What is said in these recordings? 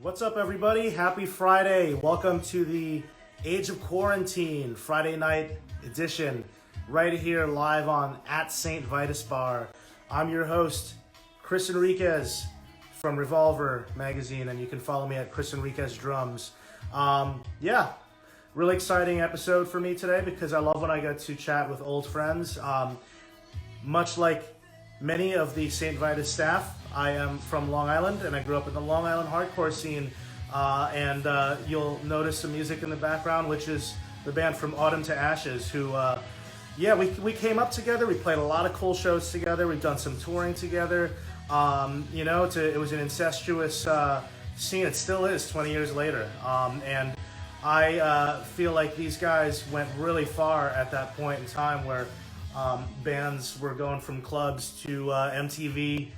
What's up, everybody? Happy Friday. Welcome to the Age of Quarantine Friday night edition, right here live on at St. Vitus Bar. I'm your host, Chris Enriquez from Revolver Magazine, and you can follow me at Chris Enriquez Drums. Really exciting episode for me today because I love when I get to chat with old friends. Much like many of the St. Vitus staff, I am from Long Island, and I grew up in the Long Island hardcore scene. You'll notice some music in the background, which is the band From Autumn to Ashes, who, we came up together. We played a lot of cool shows together. We've done some touring together. It was an incestuous scene. It still is 20 years later. And I feel like these guys went really far at that point in time where bands were going from clubs to MTV,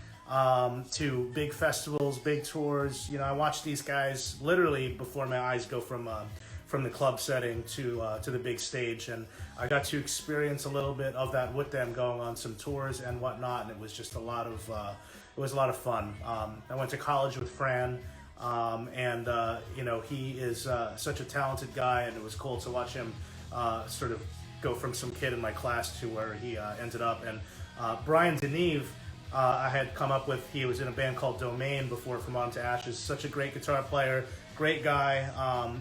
to big festivals, big tours. I watched these guys literally before my eyes go from the club setting to the big stage, and I got to experience a little bit of that with them, going on some tours and whatnot, and it was just a lot of fun. I went to college with Fran. He is such a talented guy, and it was cool to watch him sort of go from some kid in my class to where he ended up. And Brian Deneeve, I had come up with. He was in a band called Domain before From On to Ashes. Such a great guitar player, great guy,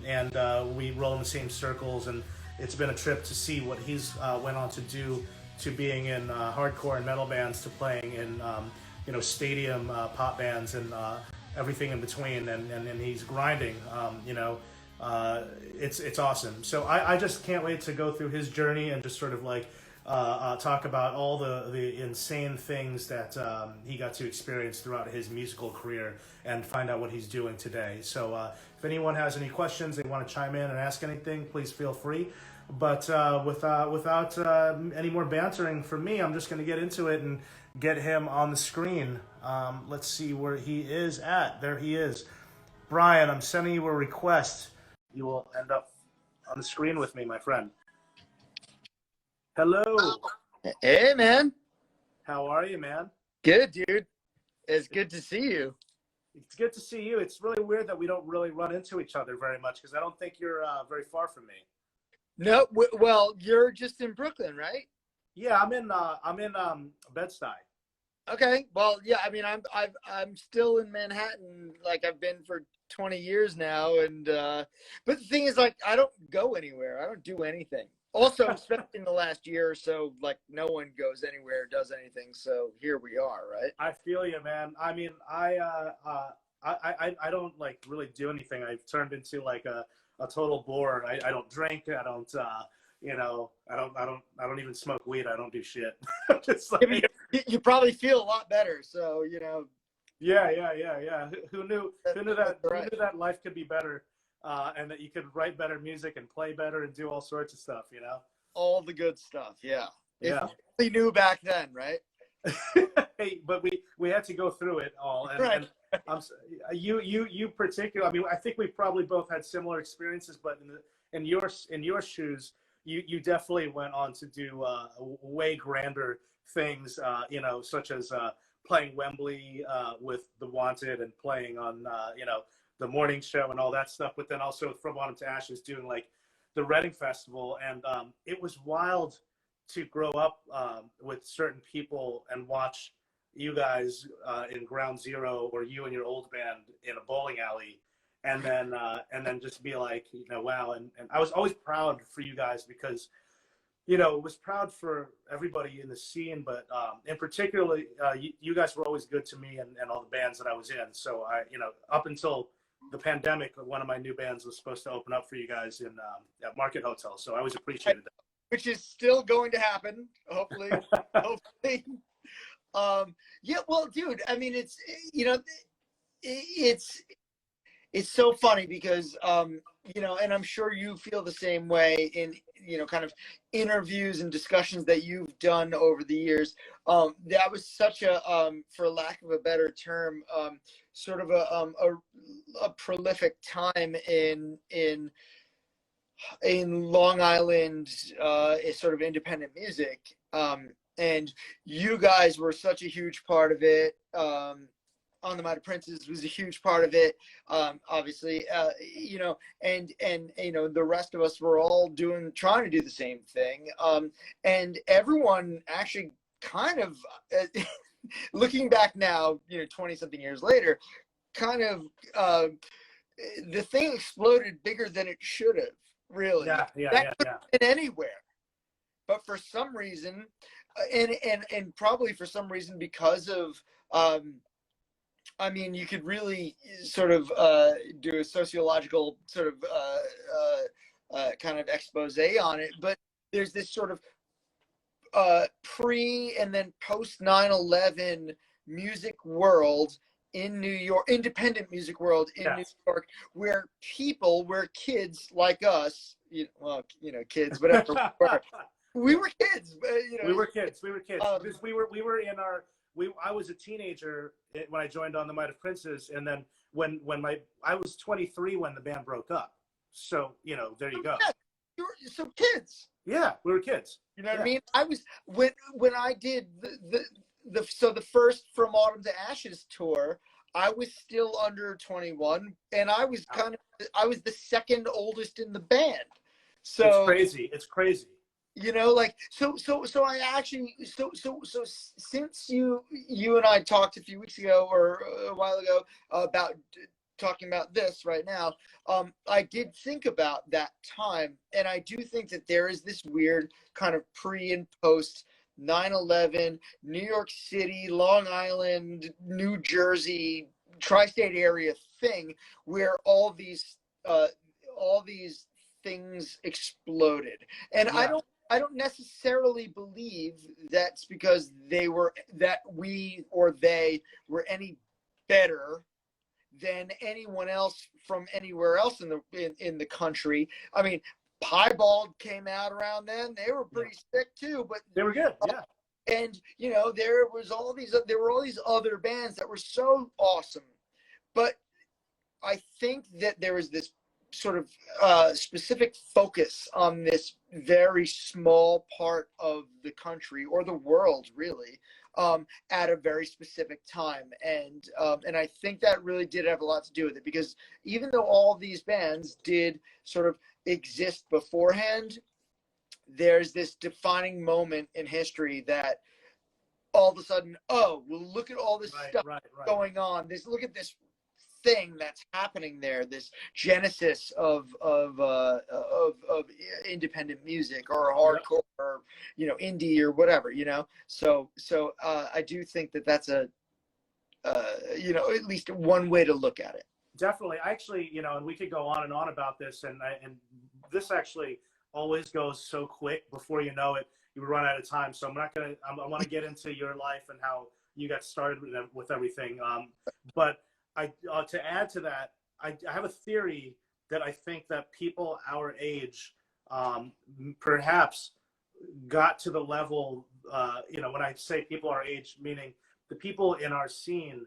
and we roll in the same circles. And it's been a trip to see what he's went on to do, to being in hardcore and metal bands, to playing in stadium pop bands and everything in between. And he's grinding. It's awesome. So I just can't wait to go through his journey and just sort of like talk about all the insane things that he got to experience throughout his musical career and find out what he's doing today. So if anyone has any questions, they want to chime in and ask anything, please feel free. But without any more bantering from me, I'm just going to get into it and get him on the screen. Let's see where he is at. There he is. Brian, I'm sending you a request. You will end up on the screen with me, my friend. Hello. Hey, man. How are you, man? Good, dude. It's good to see you. It's good to see you. It's really weird that we don't really run into each other very much because I don't think you're very far from me. No, well, you're just in Brooklyn, right? Yeah, I'm in Bed-Stuy. Okay. Well, yeah. I mean, I'm still in Manhattan. Like I've been for 20 years now, and but the thing is, like, I don't go anywhere. I don't do anything. Also, especially in the last year or so, like no one goes anywhere, does anything. So here we are, right? I feel you, man. I mean, I don't like really do anything. I've turned into like a total bore. I don't drink. I don't I don't even smoke weed. I don't do shit. Just like, you probably feel a lot better. So Yeah. Who knew that life could be better, and that you could write better music and play better and do all sorts of stuff. All the good stuff. Yeah. Yeah. If we knew back then, right? Hey, but we had to go through it all, and, right. and you particularly. I mean, I think we probably both had similar experiences, but in your shoes, you definitely went on to do way grander things. Such as playing Wembley with The Wanted and playing on the morning show and all that stuff. But then also From Autumn to Ashes doing like the Reading Festival, and it was wild to grow up with certain people and watch you guys in Ground Zero, or you and your old band in a bowling alley, and then just be like, wow. And I was always proud for you guys because, it was proud for everybody in the scene, but in particularly, you guys were always good to me and all the bands that I was in. So up until the pandemic, one of my new bands was supposed to open up for you guys in at Market Hotel. So I always appreciated that. Which is still going to happen, hopefully. Hopefully. Yeah, well, dude, I mean, it's so funny because, and I'm sure you feel the same way in, kind of interviews and discussions that you've done over the years. That was such a, for lack of a better term, sort of a prolific time in Long Island, sort of independent music. And you guys were such a huge part of it. on the Mighty Princes was a huge part of it. Obviously, you know, and you know, the rest of us were all trying to do the same thing. And everyone actually kind of, looking back now, you know, 20 something years later, kind of, the thing exploded bigger than it should have, really. That could have been anywhere. But for some reason, and probably for some reason because of, I mean, you could really sort of do a sociological sort of kind of expose on it. But there's this sort of pre and then post 9/11 music world in New York, independent music world in New York, where kids like us, well, you know, kids, whatever. We were kids. You know, we were kids. Because we were in our. I was a teenager when I joined on the Might of Princes, and then when I was 23 when the band broke up. So, you know, there you go. You were some kids. Yeah, we were kids. You know what I mean? I was when I did the first From Autumn to Ashes tour, I was still under 21, and I was I was the second oldest in the band. So it's crazy. You know, like, so I actually, so since you and I talked a few weeks ago or a while ago about talking about this right now, I did think about that time, and I do think that there is this weird kind of pre and post 9/11 New York City, Long Island, New Jersey, tri-state area thing where all these things exploded, and I don't necessarily believe that's because we or they were any better than anyone else from anywhere else in the country. I mean, Piebald came out around then; they were pretty sick too, but they were good. Yeah. And you know, there were all these other bands that were so awesome, but I think that there was this sort of specific focus on this very small part of the country or the world, really, at a very specific time, and I think that really did have a lot to do with it, because even though all these bands did sort of exist beforehand, there's this defining moment in history that all of a sudden, oh, well, look at all this stuff going on. Look at this thing that's happening there, this genesis of independent music or hardcore or, you know, indie or whatever, you know. So I do think that that's a you know, at least one way to look at it. Definitely. Actually, you know, and we could go on and on about this, and this actually always goes so quick. Before you know it, you run out of time. So I'm not gonna. I want to get into your life and how you got started with everything. But to add to that, I have a theory that I think that people our age perhaps got to the level, you know, when I say people our age, meaning the people in our scene,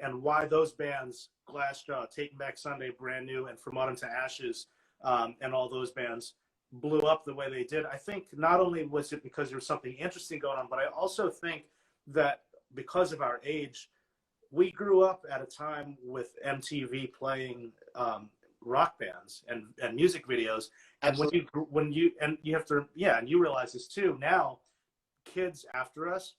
and why those bands, Glassjaw, Taking Back Sunday, Brand New, and From Autumn to Ashes, and all those bands blew up the way they did. I think not only was it because there was something interesting going on, but I also think that because of our age, we grew up at a time with MTV playing rock bands and music videos. And when you have to, and you realize this too, now kids after us,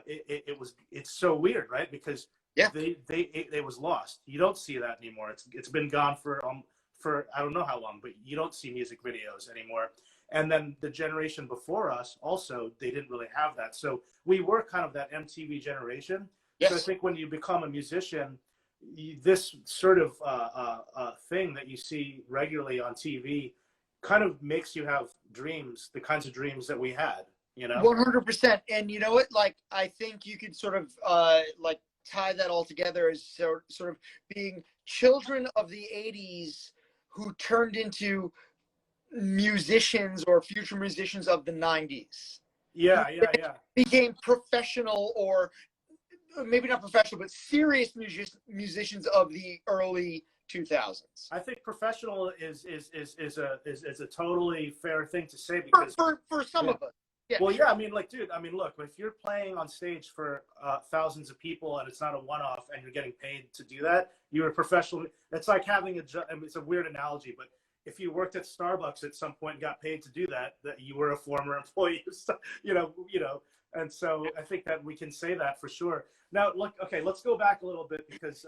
it's so weird, right? Because it was lost. You don't see that anymore. It's been gone for I don't know how long, but you don't see music videos anymore. And then the generation before us also, they didn't really have that. So we were kind of that MTV generation. Yes. So I think when you become a musician, this sort of thing that you see regularly on TV kind of makes you have dreams, the kinds of dreams that we had, you know? 100%. And you know what? Like, I think you could sort of like tie that all together as sort of being children of the 80s who turned into musicians or future musicians of the 90s. Yeah. Became professional, or maybe not professional, but serious musicians of the early 2000s. I think professional is a totally fair thing to say, because for some of us. Yeah. Well, yeah, I mean, like, dude, I mean, look, if you're playing on stage for thousands of people and it's not a one-off and you're getting paid to do that, you're a professional. It's like having a job. I mean, it's a weird analogy, but if you worked at Starbucks at some point and got paid to do that, that you were a former employee, and so I think that we can say that for sure. Now, look, okay, let's go back a little bit because,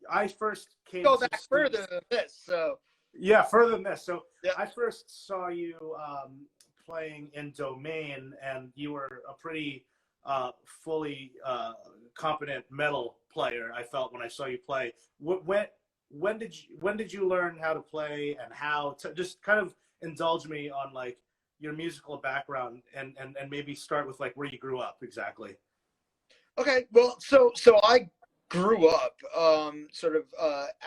I first came Go to back see, further than this. So yeah, further than this. So yeah. I first saw you playing in Domain, and you were a pretty fully competent metal player. I felt when I saw you play. When did you learn how to play, and how to just kind of indulge me on like your musical background, and maybe start with like where you grew up exactly. Okay. Well, so I grew up sort of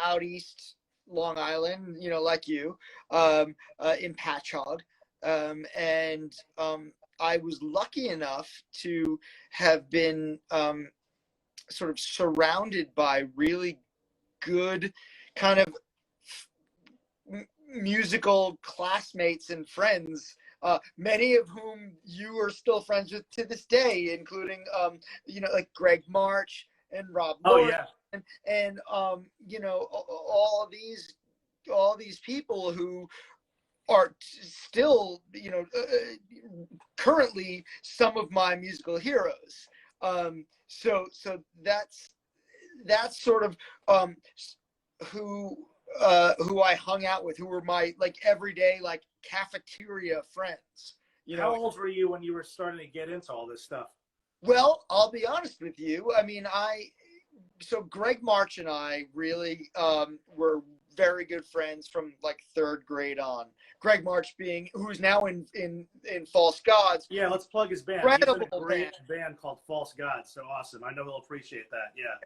out east Long Island, like you, in Patchogue. And I was lucky enough to have been sort of surrounded by really good kind of musical classmates and friends, many of whom you are still friends with to this day, including like Greg March and Rob Oh Lord, yeah. and all these people who are still currently some of my musical heroes. So that's sort of who I hung out with, who were my like everyday like cafeteria friends. How old were you when you were starting to get into all this stuff? Well, I'll be honest with you. I mean, so Greg March and I really were very good friends from like third grade on. Greg March who's now in False Gods. Yeah, let's plug his band. Incredible He's in a great band called False Gods. So awesome. I know he'll appreciate that. Yeah.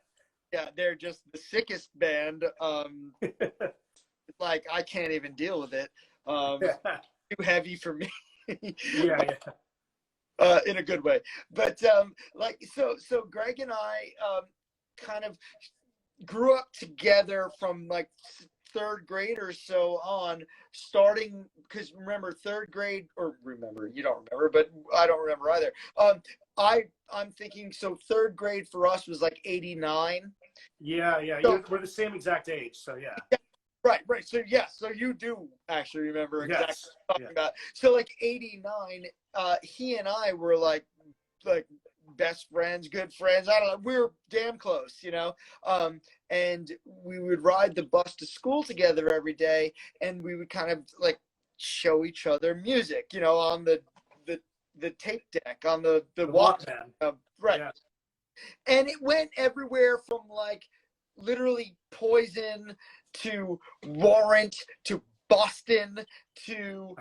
Yeah, they're just the sickest band. Like I can't even deal with it. Too heavy for me. Yeah. In a good way. But so Greg and I kind of grew up together from like third grade or so on, starting because remember third grade, or remember, you don't remember, but I don't remember either. I'm thinking, so third grade for us was like 89. Yeah. So, we're the same exact age, so yeah. Right. So yes, so you do actually remember exactly Yes. what I'm talking about. So like 89, he and I were like best friends, good friends. I don't know. We were damn close, and we would ride the bus to school together every day, and we would kind of like show each other music, on the tape deck, on the Walkman. right. Yeah. And it went everywhere from like literally Poison to Warrant to Boston to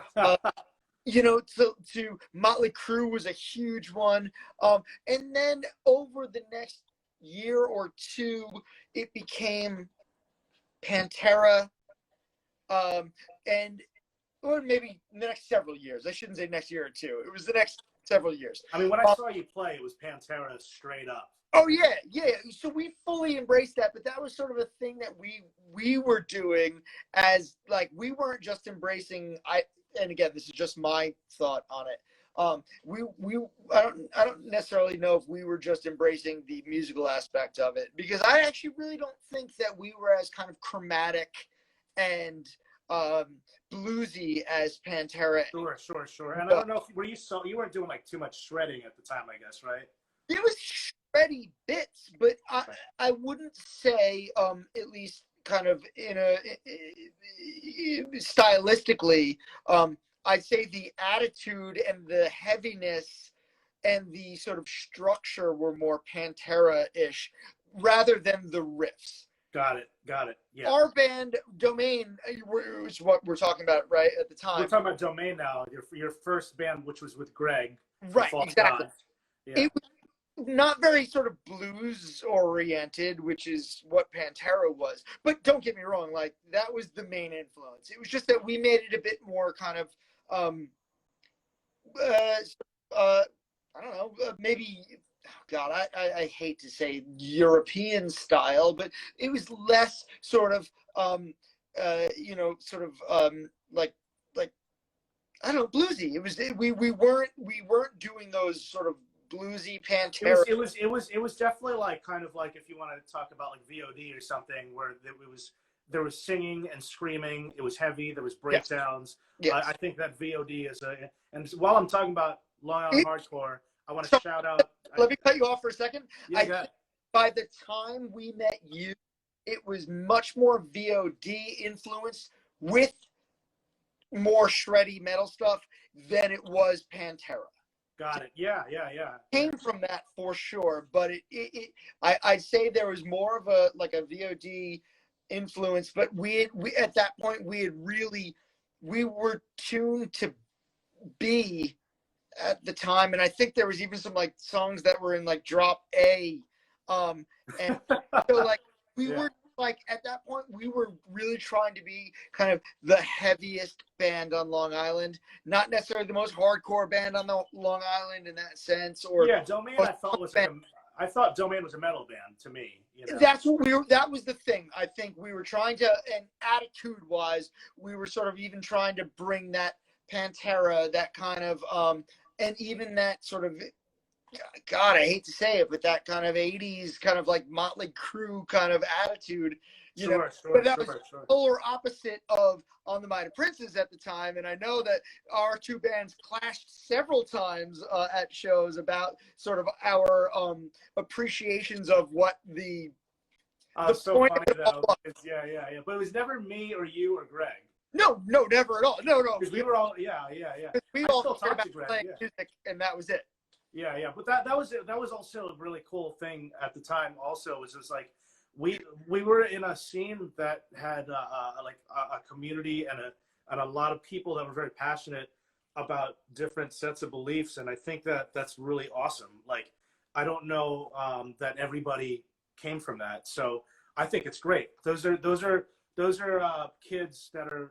to Motley Crue was a huge one. And then over the next year or two, it became Pantera, and or maybe the next several years. I shouldn't say next year or two. It was the next several years. I mean, when I saw you play, it was Pantera straight up. Oh yeah. So we fully embraced that, but that was sort of a thing that we were doing as like we weren't just embracing. And again, this is just my thought on it. I don't necessarily know if we were just embracing the musical aspect of it, because I actually really don't think that we were as kind of chromatic and bluesy as Pantera. Sure. And I don't know if you weren't doing like too much shredding at the time, I guess, right? It was shreddy bits, but I wouldn't say at least kind of stylistically, I'd say the attitude and the heaviness and the sort of structure were more Pantera-ish rather than the riffs. Got it. Yeah. Our band, Domain, is what we're talking about right at the time. We're talking about Domain now. Your first band, which was with Greg. Right, exactly. Yeah. It was not very sort of blues oriented, which is what Pantera was. But don't get me wrong, like that was the main influence. It was just that we made it a bit more kind of, I don't know, maybe, God, I hate to say European style, but it was less sort of, like I don't know, bluesy. It was we weren't doing those sort of bluesy Pantera. It was definitely like kind of like if you want to talk about like VOD or something where there was singing and screaming. It was heavy. There was breakdowns. Yes. I think that VOD is and while I'm talking about Long Island hardcore, I want to shout out. Let me cut you off for a second. Yeah, By the time we met you, it was much more VOD influenced with more shreddy metal stuff than it was Pantera. Got it. Yeah. Came from that for sure, but I'd say there was more of a VOD influence, but we at that point we were tuned to be at the time, and I think there was even some like songs that were in like drop A, and so like we were like at that point we were really trying to be kind of the heaviest band on Long Island, not necessarily the most hardcore band on the Long Island in that sense. Or Domain I thought Domain was a metal band to me. You know? That's what that was the thing. I think we were trying to, and attitude wise, we were sort of even trying to bring that Pantera, that kind of and even that sort of, God, I hate to say it, but that kind of 80s kind of like Motley Crue kind of attitude, you know. But that was polar opposite of On the Might of Princes at the time. And I know that our two bands clashed several times at shows about sort of our appreciations of what the so point funny though. Yeah. But it was never me or you or Greg. No, never at all. No. Because we were all, yeah. We all cared about playing music, and that was it. Yeah. But that was also a really cool thing at the time. Also, was just like we were in a scene that had a community and a lot of people that were very passionate about different sets of beliefs, and I think that that's really awesome. Like, I don't know that everybody came from that, so I think it's great. Those are kids that are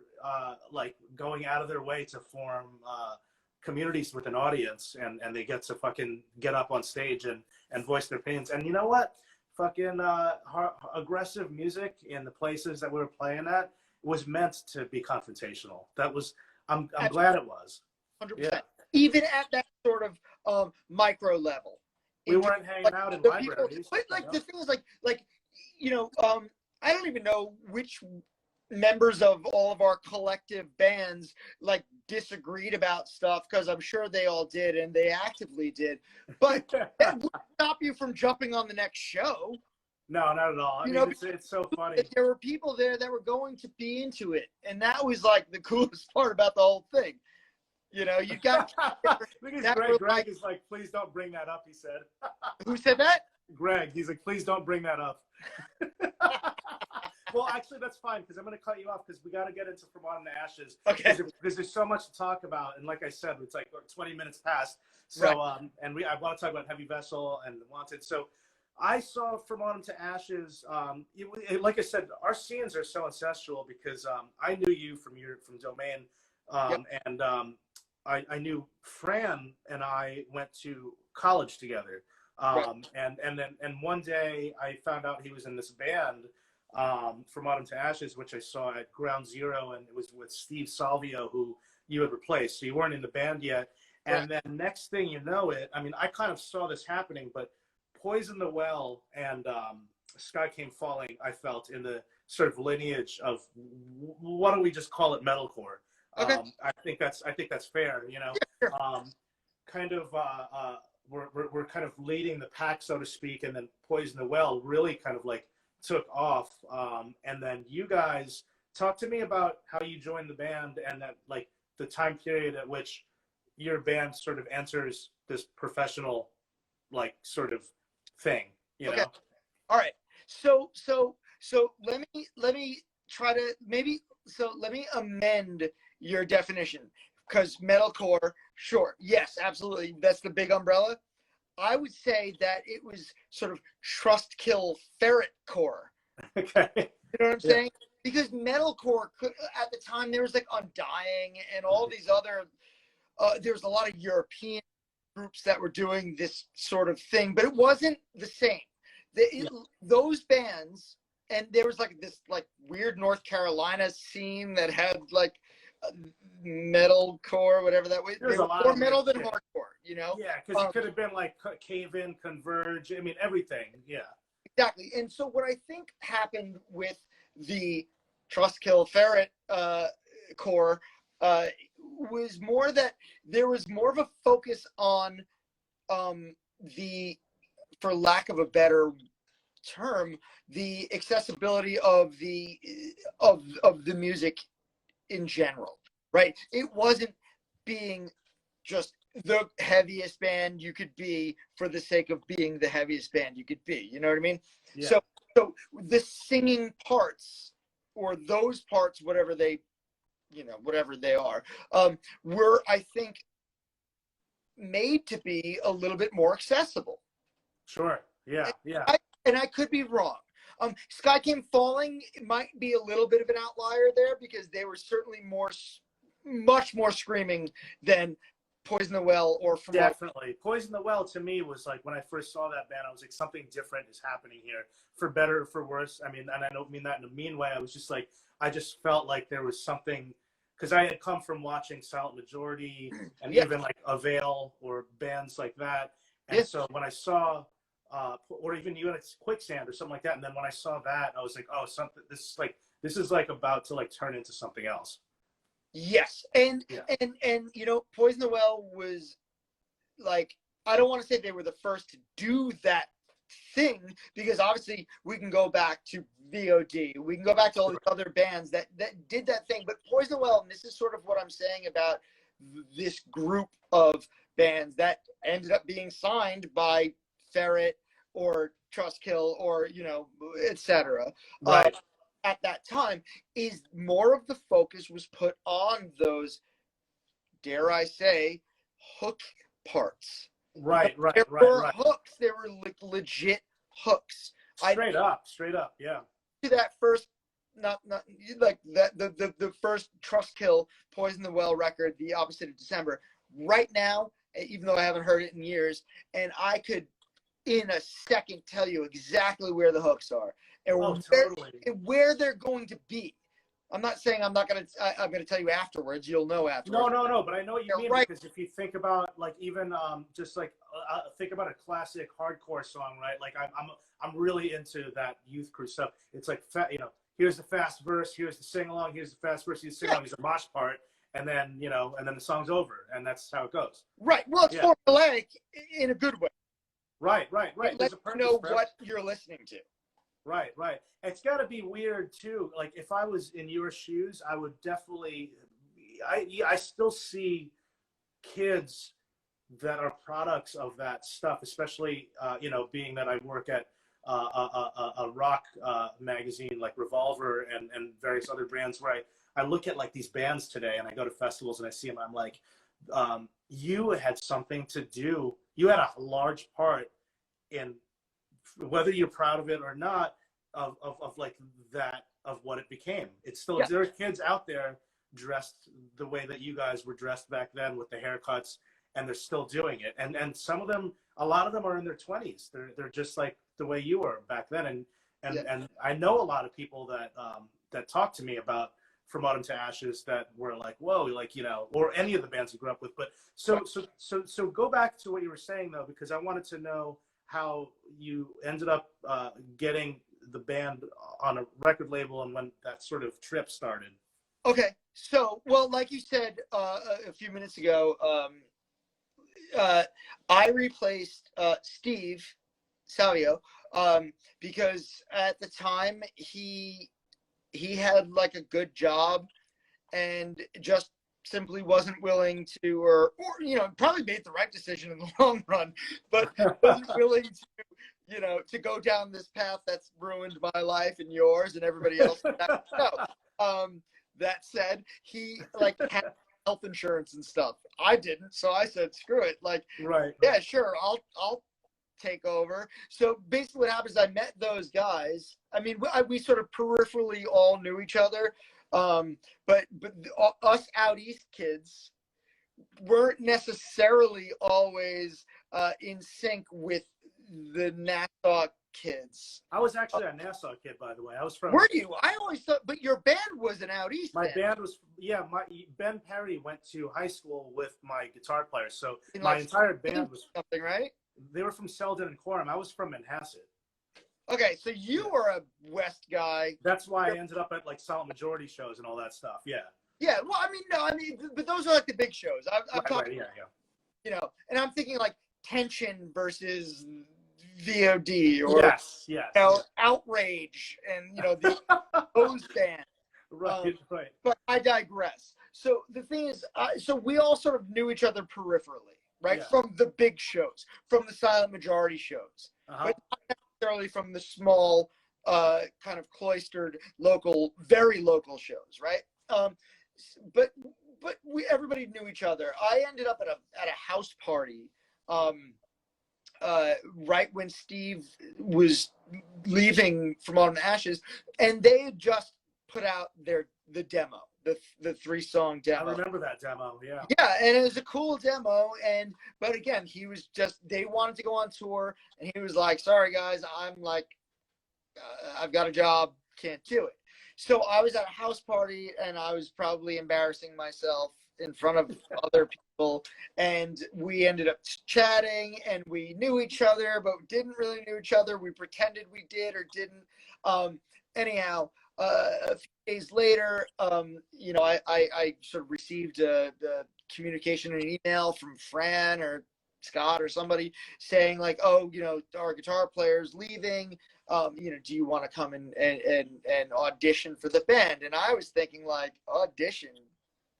like going out of their way to form communities with an audience, and they get to fucking get up on stage and voice their opinions. And you know what? Fucking aggressive music in the places that we were playing at was meant to be confrontational. That was, I'm glad it was. 100%. Yeah. Even at that sort of micro level. We weren't hanging out in libraries. But like the thing is like you know, I don't even know which members of all of our collective bands like disagreed about stuff, because I'm sure they all did, and they actively did. But that wouldn't stop you from jumping on the next show. No, not at all. I mean, it's so funny. There were people there that were going to be into it, and that was like the coolest part about the whole thing. You know, you got. Greg is like, please don't bring that up. He said. Who said that? Greg. He's like, please don't bring that up. Well, actually, that's fine, because I'm going to cut you off because we got to get into From Autumn to Ashes. Okay. Because there's so much to talk about, and like I said, it's like 20 minutes past. So, right. And I want to talk about Heavy Vessel and Wanted. So, I saw From Autumn to Ashes. Like I said, our scenes are so ancestral because I knew you from Domain, and I knew Fran and I went to college together. And one day I found out he was in this band, From Autumn to Ashes, which I saw at Ground Zero, and it was with Steve Salvio, who you had replaced. So you weren't in the band yet. And then next thing you know it, I mean, I kind of saw this happening, but Poison the Well and Sky Came Falling, I felt, in the sort of lineage of, why don't we just call it metalcore? Okay. I think that's fair, you know. Kind of we're kind of leading the pack, so to speak, and then Poison the Well really kind of like took off. And then you guys, talk to me about how you joined the band, and that like the time period at which your band sort of enters this professional like sort of thing, you know. All right. So let me try to let me amend your definition, because metalcore, sure, yes, absolutely, that's the big umbrella. I would say that it was sort of trust kill ferret core. Okay. You know what I'm saying? Because metalcore at the time, there was like Undying and all these other there was a lot of European groups that were doing this sort of thing, but it wasn't the same. Those bands, and there was like this like weird North Carolina scene that had like metalcore, whatever that was. There's They a were lot more of metal weird than shit. hardcore, you know? Yeah, because it could have been like Cave In, Converge. I mean, everything. Yeah. Exactly. And so what I think happened with the Trust Kill Ferret core was more that there was more of a focus on the, for lack of a better term, the accessibility of the music in general, right? It wasn't being just the heaviest band you could be for the sake of being the heaviest band you could be. You know what I mean? Yeah. So the singing parts, or those parts, whatever they, whatever they are, were, I think, made to be a little bit more accessible. Sure. Yeah. Yeah. And I could be wrong. Sky Came Falling might be a little bit of an outlier there, because they were certainly much more screaming than Poison the Well, or from Definitely. Poison the Well to me was like, when I first saw that band, I was like, something different is happening here, for better or for worse. I mean, and I don't mean that in a mean way. I was just like, I just felt like there was something, because I had come from watching Silent Majority and even like Avail or bands like that. And so when I saw, or even you had Quicksand or something like that, and then when I saw that, I was like, oh, this is like about to like turn into something else. Yes. And Poison the Well was like, I don't want to say they were the first to do that thing, because obviously we can go back to VOD, we can go back to all these other bands that did that thing, but Poison the Well, and this is sort of what I'm saying about this group of bands that ended up being signed by Ferret or Trustkill or etc. Right. At that time, is more of the focus was put on those, dare I say, hook parts. Right. There were hooks. There were legit hooks. Straight up, yeah. To that first, not like that the first Trustkill Poison the Well record, The Opposite of December. Right now, even though I haven't heard it in years, and I could in a second tell you exactly where the hooks are and where they're going to be. I'm not saying I'm going to tell you afterwards. You'll know afterwards. No. But I know what you mean, right? Because if you think about like even just like think about a classic hardcore song, right? Like I'm really into that Youth Crew stuff. It's like here's the fast verse, here's the sing along, here's the fast verse, here's the sing along, here's the mosh part, and then and then the song's over, and that's how it goes. Right. Well, it's formulaic in a good way. Right. Let you know what you're listening to. Right. It's got to be weird too. Like if I was in your shoes, I would definitely. I still see kids that are products of that stuff, especially being that I work at a rock magazine like Revolver and various other brands, where I look at like these bands today, and I go to festivals and I see them. I'm like, you had something to do. You had a large part in, whether you're proud of it or not, of like that, of what it became. It's still, there are kids out there dressed the way that you guys were dressed back then with the haircuts, and they're still doing it. And some of them, a lot of them are in their 20s. They're just like the way you were back then. And I know a lot of people that talk to me about From Autumn to Ashes that were like, whoa, like, or any of the bands you grew up with. But so go back to what you were saying though, because I wanted to know how you ended up getting the band on a record label and when that sort of trip started. Okay. So, well, like you said a few minutes ago, I replaced Steve Savio because at the time he had like a good job and just simply wasn't willing to, or probably made the right decision in the long run, but wasn't willing to, to go down this path that's ruined my life and yours and everybody else. That said, he like had health insurance and stuff. I didn't, so I said, screw it. Like, yeah, sure, I'll take over. So basically what happens, I met those guys. I mean, we sort of peripherally all knew each other. But us out east kids weren't necessarily always in sync with the Nassau kids. I was actually a Nassau kid, by the way. I was from. Were you? I always thought, but your band was an out east. My band was, yeah. My Ben Perry went to high school with my guitar player, so my Like entire band was. something, right? They were from Selden and Quorum. I was from Manhasset. Okay, so you were a West guy. That's why I ended up at like Silent Majority shows and all that stuff. Yeah. Yeah, well, I mean, no, I mean, but those are like the big shows. I'm talking, yeah. you know, and I'm thinking like Tension versus VOD or Yes. you know, Outrage and, you know, the those bands. Right. But I digress. So the thing is, so we all sort of knew each other peripherally, right? Yeah. From the big shows, from the Silent Majority shows, but not necessarily from the small, kind of cloistered, local, very local shows, right? But everybody knew each other. I ended up at a house party, right when Steve was leaving from Autumn Ashes, and they had just put out the demo, the 3-song demo. I remember that demo. Yeah. Yeah, and it was a cool demo, but again, they wanted to go on tour, and he was like, "Sorry guys, I'm like, I've got a job, can't do it." So I was at a house party, and I was probably embarrassing myself in front of other people, and we ended up chatting, and we knew each other, but didn't really know each other. We pretended we did or didn't. Anyhow, a few days later, you know, I sort of received the communication, an email from Fran or Scott or somebody saying like, "Oh, you know, our guitar player's leaving. You know, do you want to come and audition for the band?" And I was thinking like, audition,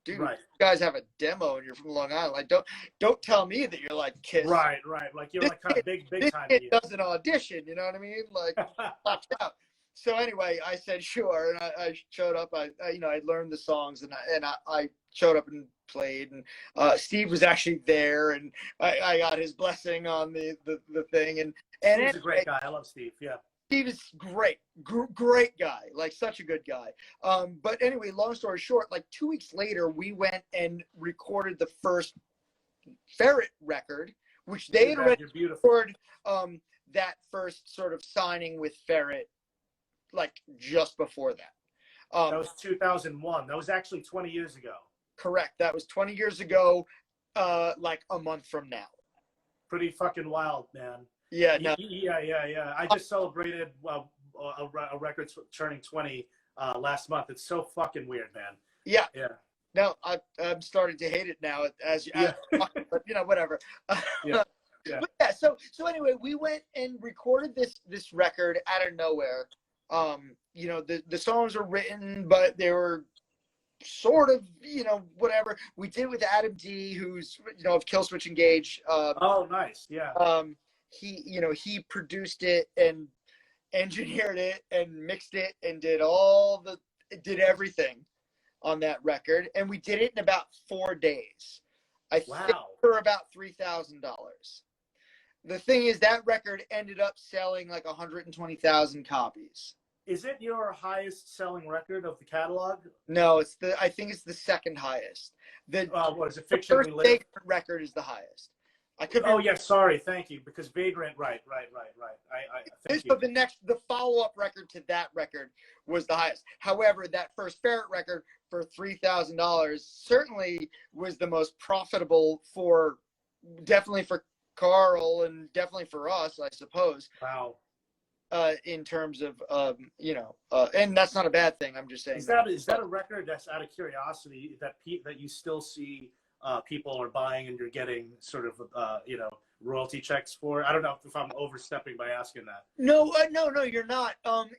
dude, right. You guys have a demo and you're from Long Island. Like, don't tell me that you're like Kiss. Right. Like you're like kind of big time. It doesn't audition, you know what I mean? Like, watch out. So anyway, I said sure, and I showed up. I you know, I learned the songs, and I showed up and played, and Steve was actually there, and I got his blessing on the thing, and Steve's a great guy. I love Steve. Yeah. Steve is great, great guy, like such a good guy. But anyway, long story short, like 2 weeks later, we went and recorded the first Ferret record, which they had already recorded that first sort of signing with Ferret, like just before that. That was 2001. That was actually 20 years ago. Correct. That was 20 years ago, like a month from now. Pretty fucking wild, man. Yeah. No. Yeah. I just celebrated a record turning 20 last month. It's so fucking weird, man. Yeah. Yeah. No, I'm starting to hate it now, as but you know, whatever. Yeah. But yeah. So anyway, we went and recorded this record out of nowhere. You know, the songs were written, but they were sort of, you know, whatever. We did it with Adam D, who's, you know, of Killswitch Engage. Oh, nice. Yeah. He produced it and engineered it and mixed it and did everything on that record. And we did it in about 4 days. I think for about $3,000. The thing is, that record ended up selling like 120,000 copies. Is it your highest selling record of the catalog? No, I think it's the second highest. What is it? Fiction first Vagrant record is the highest. I could. Oh yeah, sorry, thank you. Because Vagrant, right. Thank you. The follow-up record to that record was the highest. However, that first Ferret record for $3,000 certainly was the most profitable definitely for Carl and definitely for us, I suppose. Wow. In terms of you know, and that's not a bad thing. I'm just saying. Is that a record that's, out of curiosity, that you still see people are buying and you're getting sort of you know, royalty checks for? I don't know if I'm overstepping by asking that. No, you're not. I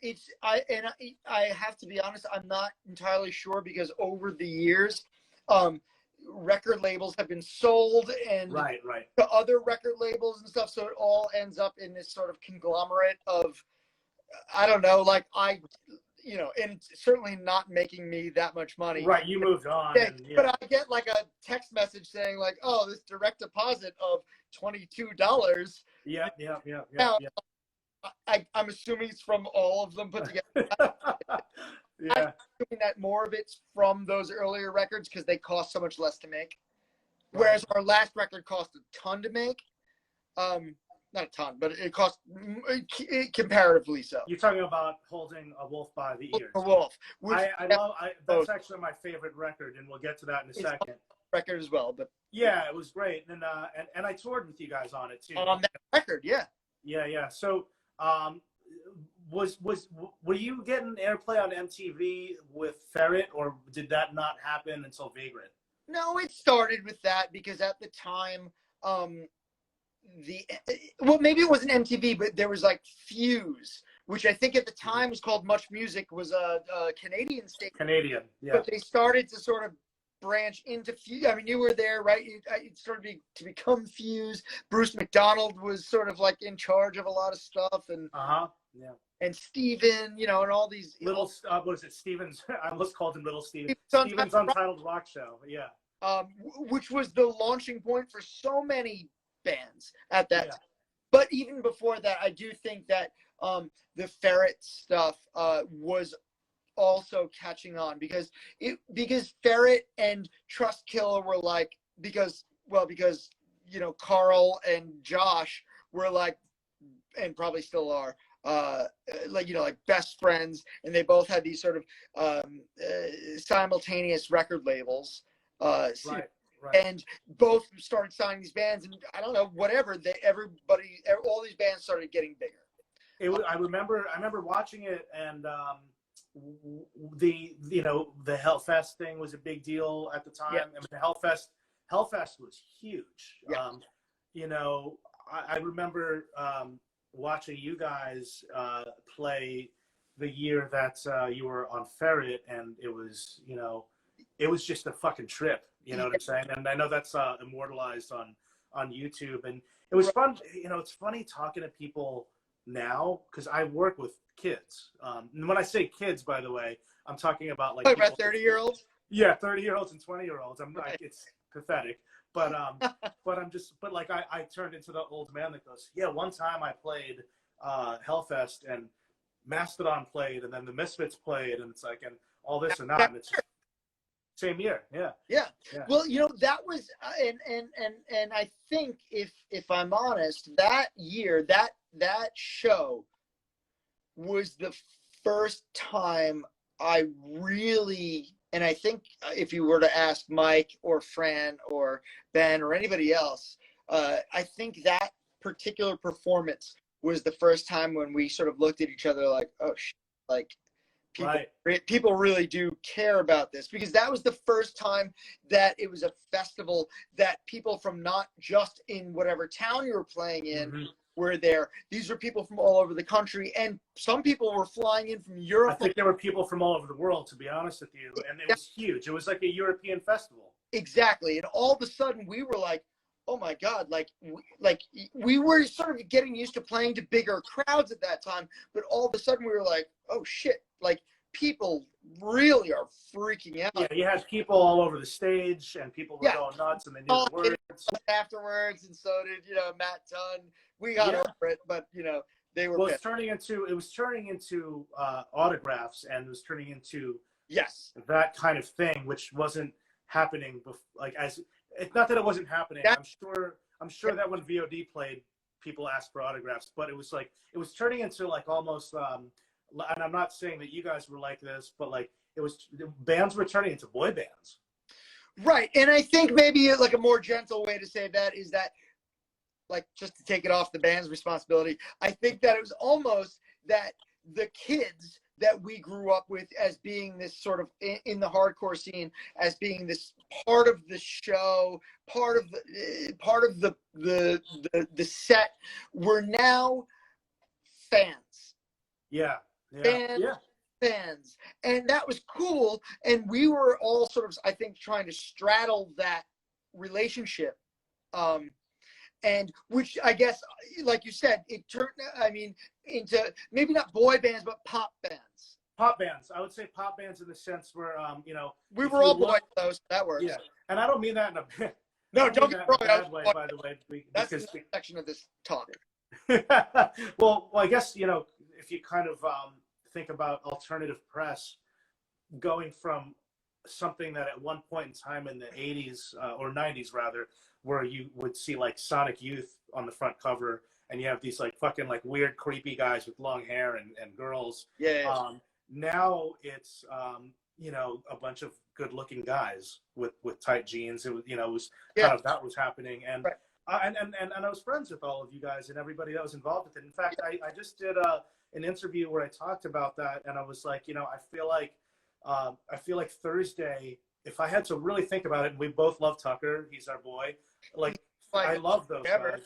have to be honest. I'm not entirely sure, because over the years, record labels have been sold and right to other record labels and stuff, so it all ends up in this sort of conglomerate of, I don't know, like you know, and certainly not making me that much money. Right, you moved on. Yeah, but I get like a text message saying like, "Oh, this direct deposit of $22." Yeah. Now, I'm assuming it's from all of them put together. Yeah. I'm assuming that more of it's from those earlier records because they cost so much less to make. Whereas our last record cost a ton to make. not a ton, but it cost comparatively so. You're talking about Holding a Wolf by the Ears. A Wolf, which that's actually my favorite record, and we'll get to that in a second. Record as well, but yeah, it was great, and I toured with you guys on it too. On that record, yeah. Yeah. So, were you getting airplay on MTV with Ferret, or did that not happen until Vagrant? No, it started with that because at the time, maybe it wasn't MTV, but there was like Fuse, which I think at the time was called Much Music, was a Canadian station. Canadian, yeah. But they started to sort of branch into Fuse. I mean, you were there, right? It started to become Fuse. Bruce McDonald was sort of like in charge of a lot of stuff, and yeah. And Steven, and all these little what is it? Steven's. I almost called him Little Steven. Steven's Untitled Rock Show, yeah. Which was the launching point for so many bands at that time. But even before that, I do think that the Ferret stuff was also catching on because Ferret and Trustkiller were like because Carl and Josh were like, and probably still are, like best friends, and they both had these sort of simultaneous record labels. Right. And both started signing these bands, and I don't know, whatever. All these bands started getting bigger. I remember watching it, and the Hellfest thing was a big deal at the time. Yeah. I mean, Hellfest was huge. Yeah. I remember watching you guys play the year that you were on Ferret, and it was just a fucking trip. You know what I'm saying? And I know that's immortalized on YouTube, and it was fun. It's funny talking to people now because I work with kids. And when I say kids, by the way, I'm talking about like about 30-year-olds. Yeah, 30-year-olds and 20-year-olds. I'm like, it's pathetic, but I turned into the old man that goes, yeah. One time I played Hellfest, and Mastodon played, and then the Misfits played, and it's like, and all this and that, and it's same year. Yeah. Well, that was and I think if I'm honest, that year that show was the first time I really, and I think if you were to ask Mike or Fran or Ben or anybody else, I think that particular performance was the first time when we sort of looked at each other like, oh shit, like people really do care about this, because that was the first time that it was a festival that people from not just in whatever town you were playing in were there. These were people from all over the country, and some people were flying in from Europe. I think there were people from all over the world, to be honest with you, and it was huge. It was like a European festival. Exactly. And all of a sudden we were like, oh my God, we were sort of getting used to playing to bigger crowds at that time, but all of a sudden we were like, oh shit, like people really are freaking out. Yeah, you had people all over the stage, and people were going nuts, and they knew the words. Afterwards, and so did, Matt Dunn. We got over it, but, they were. Well, it was turning into autographs, and it was turning into that kind of thing, which wasn't happening it's not that it wasn't happening. I'm sure that when VOD played, people asked for autographs, but it was turning into like almost and I'm not saying that you guys were like this, but like bands were turning into boy bands. Right. And I think maybe like a more gentle way to say that is that, like, just to take it off the band's responsibility, I think that it was almost that the kids that we grew up with as being this sort of in the hardcore scene, as being this part of the show, part of the set, were now fans. Fans. And that was cool. And we were all sort of, I think, trying to straddle that relationship. And which I guess, like you said, it turned, into maybe not boy bands, but pop bands. Pop bands. I would say pop bands in the sense where, we were all boys, though, so that works. Yeah. And I don't mean that in a no, don't get me wrong. Way, by the way. That's the section of this talk. well, I guess, if you kind of think about alternative press, going from something that at one point in time in the 80s or 90s rather, where you would see like Sonic Youth on the front cover, and you have these like fucking like weird, creepy guys with long hair and girls. Yeah. Now it's you know, a bunch of good-looking guys with tight jeans. It was, you know, it was kind of that was happening, and Right. and I was friends with all of you guys and everybody that was involved with it. In fact, I just did an interview where I talked about that, and I was like, you know, I feel like Thursday, if I had to really think about it, and we both love Tucker, he's our boy. Like, I love those guys.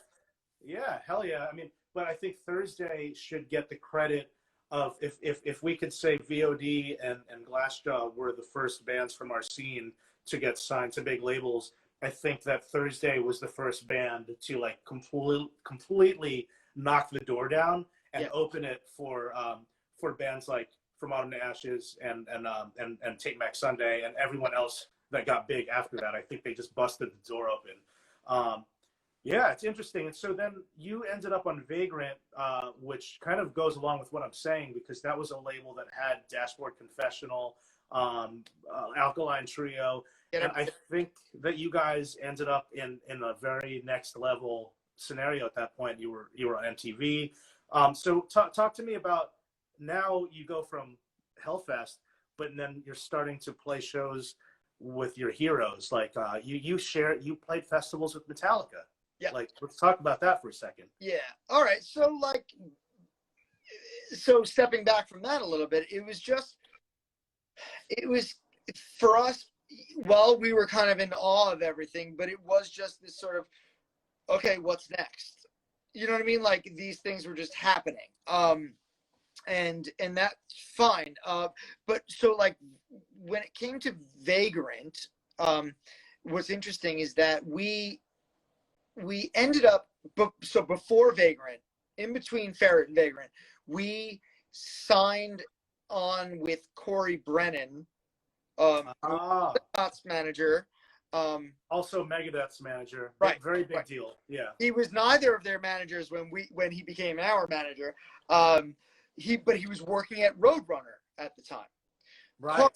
Yeah, hell yeah. I mean, but I think Thursday should get the credit of if we could say VOD and Glassjaw were the first bands from our scene to get signed to big labels. I think that Thursday was the first band to like completely knock the door down and open it for bands like From Autumn to Ashes and Take Back Sunday and everyone else that got big after that. I think they just busted the door open. Yeah, it's interesting. And so then you ended up on Vagrant, which kind of goes along with what I'm saying, because that was a label that had Dashboard Confessional, Alkaline Trio. And I think that you guys ended up in a very next level scenario at that point. You were on MTV. So talk to me about, now you go from Hellfest, but then you're starting to play shows with your heroes. Like you played festivals with Metallica. Yeah. Like, let's talk about that for a second. Yeah. All right. So stepping back from that a little bit, it was for us, well, we were kind of in awe of everything, but it was just this sort of, okay, what's next? You know what I mean? Like, these things were just happening. And that's fine. But so like when it came to Vagrant, what's interesting is that we ended up, so before Vagrant, in between Ferret and Vagrant, we signed on with Corey Brennan, Slipknot's manager. Also Megadeth's manager. Right. Very big deal. Yeah. He was neither of their managers when he became our manager. But he was working at Roadrunner at the time. Right.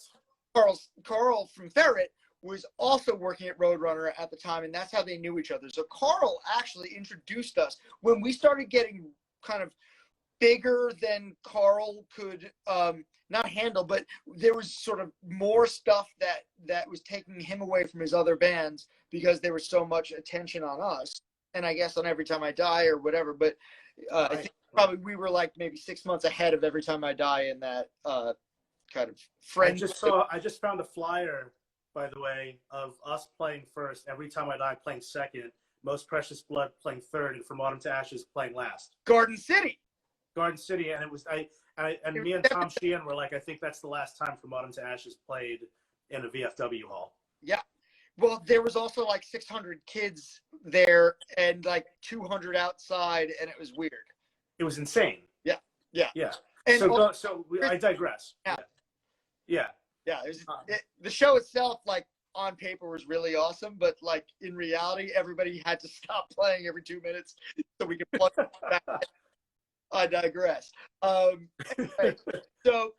Carl from Ferret was also working at Roadrunner at the time, and that's how they knew each other. So Carl actually introduced us when we started getting kind of bigger than Carl could not handle, but there was sort of more stuff that was taking him away from his other bands because there was so much attention on us, and I guess on Every Time I Die or whatever. But I think probably we were like maybe 6 months ahead of Every Time I Die in that kind of friendship. I just found a flyer, by the way, of us playing first, Every Time I Die playing second, Most Precious Blood playing third, and From Autumn to Ashes playing last. Garden City, and it was me and Tom Sheehan were like, I think that's the last time From Autumn to Ashes played in a VFW hall. Yeah. Well, there was also like 600 kids there and like 200 outside, and it was weird. It was insane. Yeah. And I digress. Yeah. The show itself, like on paper, was really awesome, but like in reality, everybody had to stop playing every 2 minutes so we could plug it back. I digress. Anyway, so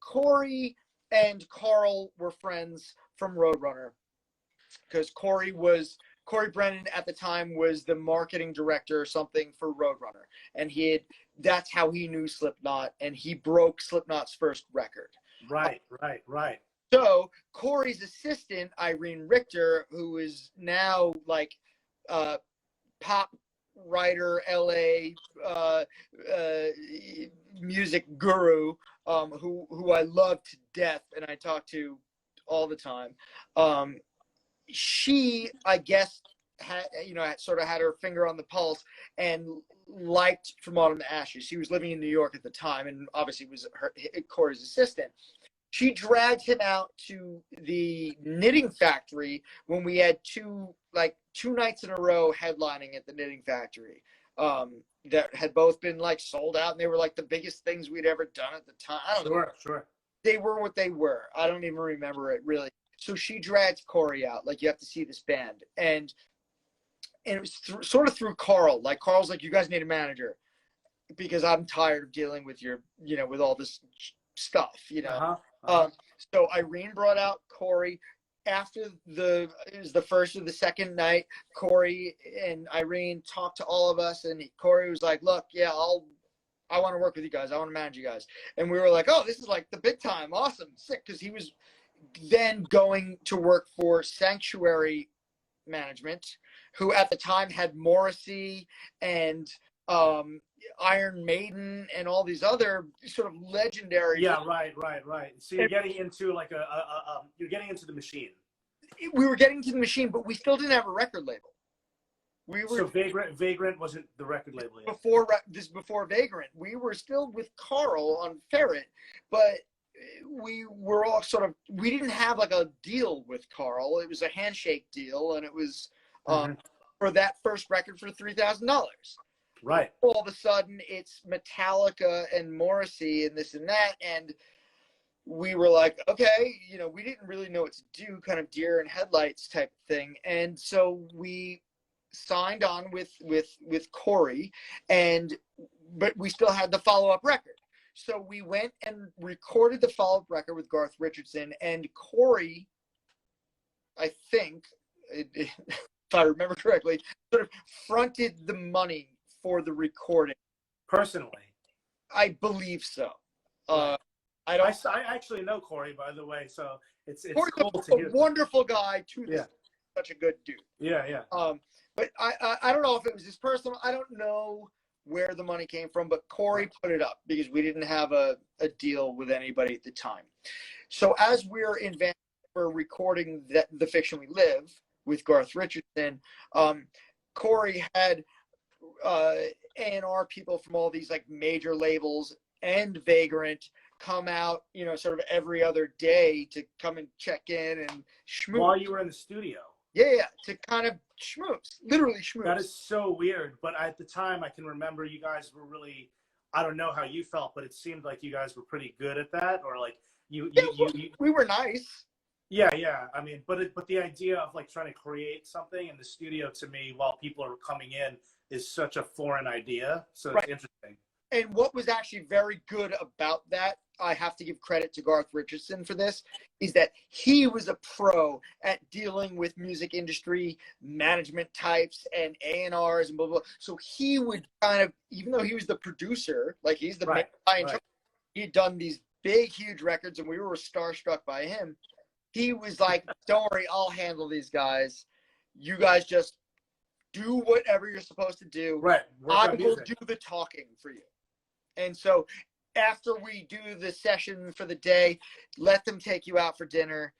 Corey and Carl were friends from Roadrunner because Corey Brennan at the time was the marketing director or something for Roadrunner, and that's how he knew Slipknot, and he broke Slipknot's first record. Right. So Corey's assistant, Irene Richter, who is now like pop writer, LA music guru, who I love to death and I talk to all the time. She, I guess, had her finger on the pulse and liked From Autumn to Ashes. She was living in New York at the time and obviously was Corey's assistant. She dragged him out to the Knitting Factory when we had two nights in a row headlining at the Knitting Factory that had both been like sold out, and they were like the biggest things we'd ever done at the time. I don't know. Sure. They were what they were. I don't even remember it really. So she dragged Corey out, like, you have to see this band. And it was sort of through Carl. Like, Carl's like, you guys need a manager because I'm tired of dealing with with all this stuff, So Irene brought out Corey, after it was the first or the second night, Corey and Irene talked to all of us, and Corey was like, look, yeah, I want to work with you guys. I want to manage you guys. And we were like, oh, this is like the big time. Awesome. Sick. Because he was then going to work for Sanctuary Management, who at the time had Morrissey and Iron Maiden and all these other sort of legendary. Yeah, right. So you're getting into like you're getting into the machine. We were getting to the machine, but we still didn't have a record label. So Vagrant wasn't the record label yet. Before Vagrant. We were still with Carl on Ferret, but we were all we didn't have like a deal with Carl. It was a handshake deal, and it was for that first record for $3,000. Right. All of a sudden, it's Metallica and Morrissey and this and that, and we were like, okay, we didn't really know what to do, kind of deer in headlights type thing, and so we signed on with Corey, but we still had the follow-up record. So we went and recorded the follow-up record with Garth Richardson, and Corey, I think, if I remember correctly, sort of fronted the money for the recording. Personally? I believe so. I actually know Corey, by the way, so it's Corey's cool to hear. A wonderful guy, too. Yeah. Such a good dude. Yeah. But I don't know if it was his personal. I don't know where the money came from, but Corey put it up because we didn't have a deal with anybody at the time. So as we're in Vancouver recording The Fiction We Live with Garth Richardson, Corey had A&R people from all these like major labels and Vagrant come out, sort of every other day to come and check in and schmooze. While you were in the studio. Yeah, to kind of schmooze, literally schmooze. That is so weird. But at the time, I can remember you guys were really, I don't know how you felt, but it seemed like you guys were pretty good at that, or like we were nice. Yeah. I mean, but the idea of like trying to create something in the studio to me while people are coming in is such a foreign idea. So it's interesting. And what was actually very good about that, I have to give credit to Garth Richardson for this, is that he was a pro at dealing with music industry management types and A&Rs and blah, blah, blah. So he would kind of, even though he was the producer, like he's the main guy in charge, he had done these big, huge records, and we were starstruck by him. He was like, don't worry, I'll handle these guys. You guys just do whatever you're supposed to do. Right. I will do the talking for you. And so after we do the session for the day, let them take you out for dinner,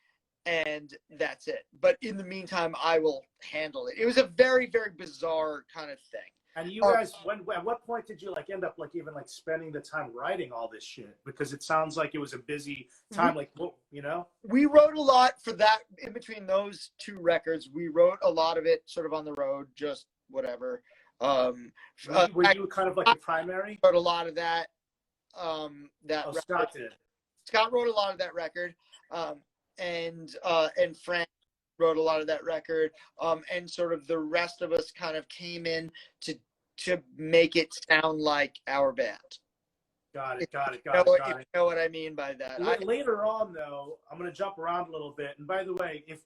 and that's it. But in the meantime, I will handle it. It was a very, very bizarre kind of thing. And you guys, at what point did you like end up like even like spending the time writing all this shit? Because it sounds like it was a busy time, We wrote a lot for that in between those two records. We wrote a lot of it sort of on the road, just whatever. Were you kind of like the primary? Wrote a lot of that. Scott did. Scott wrote a lot of that record, and Frank wrote a lot of that record, and sort of the rest of us kind of came in to make it sound like our band. Got it. You know what I mean by that. Later on, though, I'm going to jump around a little bit. And by the way, if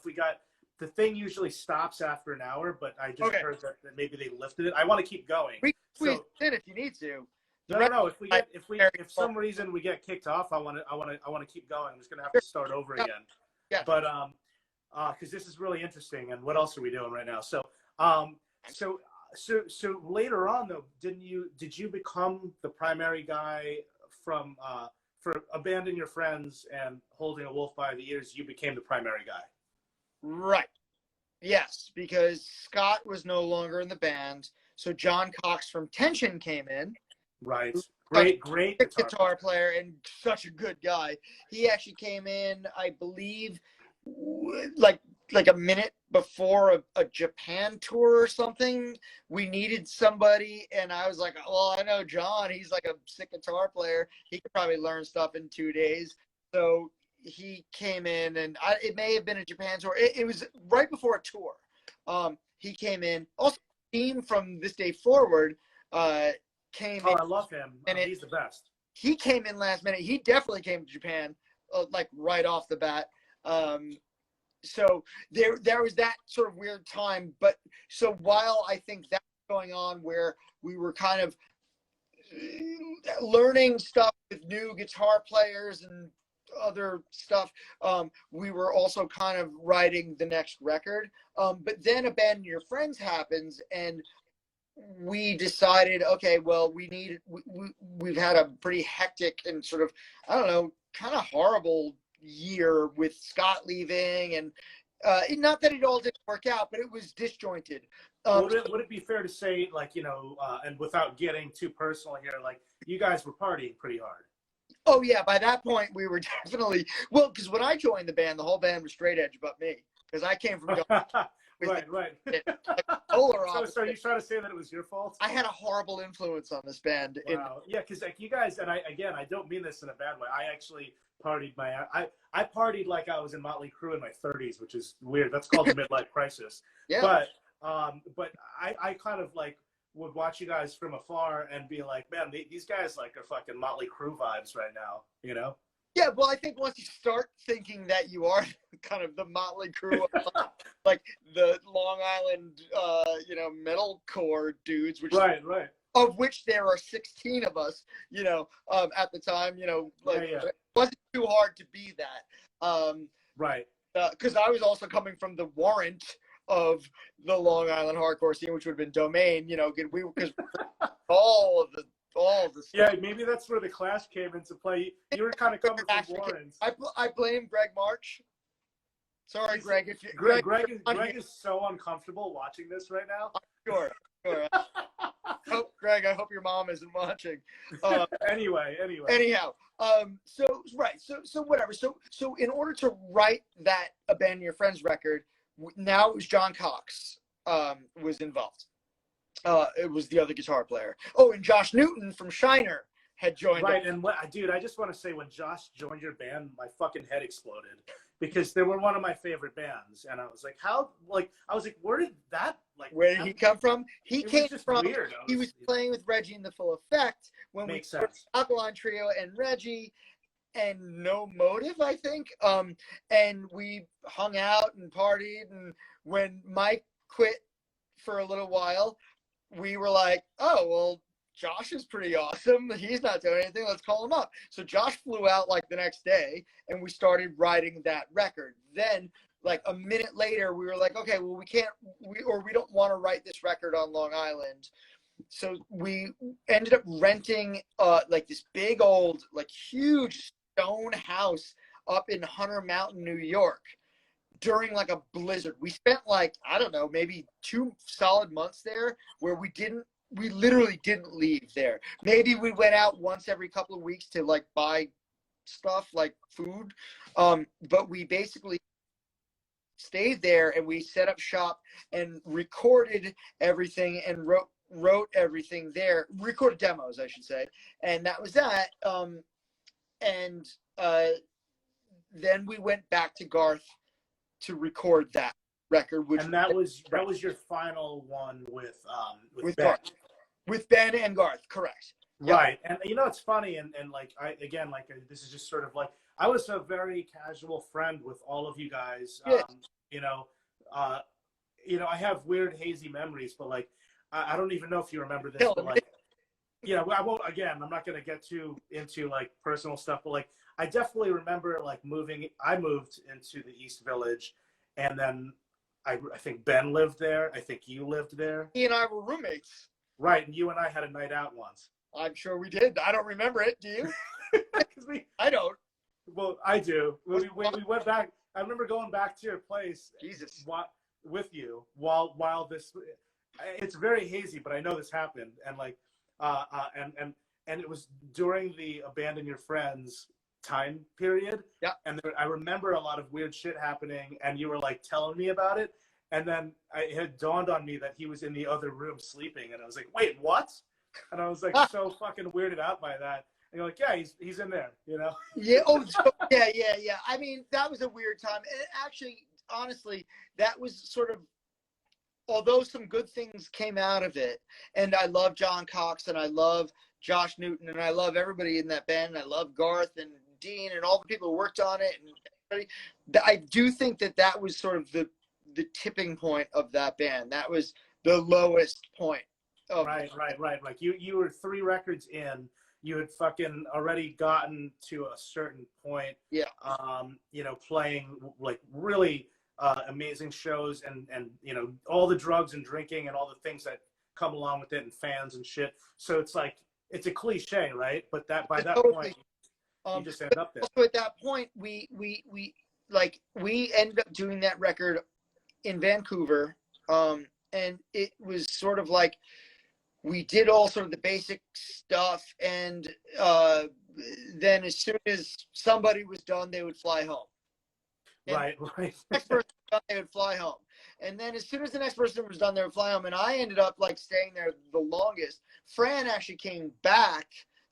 we got the thing usually stops after an hour, but I just heard that maybe they lifted it. I want to keep going. We squeeze in if you need to. No. If some reason we get kicked off, I want to keep going. I'm just going to have to start over again. Yeah. But because this is really interesting. And what else are we doing right now? So later on though, did you become the primary guy from for Abandon Your Friends and Holding a Wolf by the Ears? You became the primary guy. Right. Yes, because Scott was no longer in the band, so John Cox from Tension came in. Right. Great guitar player and such a good guy. He actually came in, I believe, like a minute before a Japan tour or something. We needed somebody, and I was like, well, I know John. He's like a sick guitar player. He could probably learn stuff in 2 days. So he came in, and it may have been a Japan tour. It was right before a tour. He came in. Also, the team from This Day Forward came in. I love him. He's the best. He came in last minute. He definitely came to Japan, like right off the bat. so there was that sort of weird time. But so while I think that's going on, where we were kind of learning stuff with new guitar players and other stuff, we were also kind of writing the next record. But then Abandon Your Friends happens, and we decided, okay, well, we've had a pretty hectic and sort of, I don't know, kind of horrible year with Scott leaving, and not that it all didn't work out, but it was disjointed. Would it be fair to say, like, and without getting too personal here, like, you guys were partying pretty hard? Oh yeah, by that point we were definitely, well, because when I joined the band, the whole band was straight edge but me, because I came from right. polar So are you trying to say that it was your fault? I had a horrible influence on this band. Wow. Yeah, because like you guys, and I don't mean this in a bad way. I actually partied I partied like I was in Motley Crue in my 30s, which is weird. That's called the midlife crisis. Yeah. But I kind of like would watch you guys from afar and be like, man, these guys like are fucking Motley Crue vibes right now, you know? Yeah, well, I think once you start thinking that you are kind of the Motley Crue, like the Long Island, metalcore dudes, which right, of which there are 16 of us, at the time, It wasn't too hard to be that. Right. Because I was also coming from the warrant of the Long Island hardcore scene, which would have been Domain, because all of the stuff. Yeah, maybe that's where the Clash came into play. You were kind of coming from Warrens. I blame Greg March. Sorry, Greg. Greg is so uncomfortable watching this right now. Sure. Greg, I hope your mom isn't watching. Anyway. Anyhow, so whatever. So in order to write that Abandon Your Friends record, now it was John Cox was involved. It was the other guitar player. Oh, and Josh Newton from Shiner had joined. Right, and dude, I just want to say, when Josh joined your band, my fucking head exploded, because they were one of my favorite bands, and I was like, where did that where did he come from? He came from. Weird. He was playing with Reggie in the Full Effect when we started Alkaline Trio and Reggie and No Motive, I think. And we hung out and partied, and when Mike quit for a little while, we were like, oh, well, Josh is pretty awesome. He's not doing anything. Let's call him up. So Josh flew out like the next day, and we started writing that record. Then, like a minute later, we were like, okay, well, we don't want to write this record on Long Island. So we ended up renting like this big old, like huge stone house up in Hunter Mountain, New York, during like a blizzard. We spent like, I don't know, maybe 2 solid months there, where we literally didn't leave there. Maybe we went out once every couple of weeks to like buy stuff like food. But we basically stayed there, and we set up shop and recorded everything and wrote everything there, recorded demos, I should say. And that was that. Then we went back to Garth to record that record, and that was your final one with Ben. Garth, with Ben and Garth, correct? Right. Yep. And it's funny, and like this is just sort of like, I was a very casual friend with all of you guys. Yes. I have weird hazy memories, but like I don't even know if you remember this, but like, I won't. Again, I'm not going to get too into like personal stuff, but like, I definitely remember like I moved into the East Village, and then I think Ben lived there. I think you lived there. He and I were roommates. Right, and you and I had a night out once. I'm sure we did. I don't remember it. Do you? I don't. Well, I do. We went back. I remember going back to your place. Jesus. With you while this. It's very hazy, but I know this happened, and like, and it was during the Abandon Your Friends time period. Yeah. And I remember a lot of weird shit happening, and you were like telling me about it, and then it had dawned on me that he was in the other room sleeping, and I was like, wait, what? And I was like so fucking weirded out by that. And you're like, yeah, he's in there, Yeah. Oh, yeah. I mean, that was a weird time, and actually, honestly, that was sort of, although some good things came out of it, and I love John Cox, and I love Josh Newton, and I love everybody in that band, and I love Garth and Dean and all the people who worked on it, and I do think that was sort of the tipping point of that band. That was the lowest point. Right. Like you were 3 records in, you had fucking already gotten to a certain point. Yeah. You know, playing like really amazing shows, and you know, all the drugs and drinking and all the things that come along with it, and fans and shit. So it's like, it's a cliche, right? But that by that Totally. point, you just end up there. Also at that point, we ended up doing that record in Vancouver, and it was sort of like we did all sort of the basic stuff, and then as soon as somebody was done, they would fly home. And Right. the next person was done, they would fly home. And then as soon as the next person was done, they would fly home. And I ended up like staying there the longest. Fran actually came back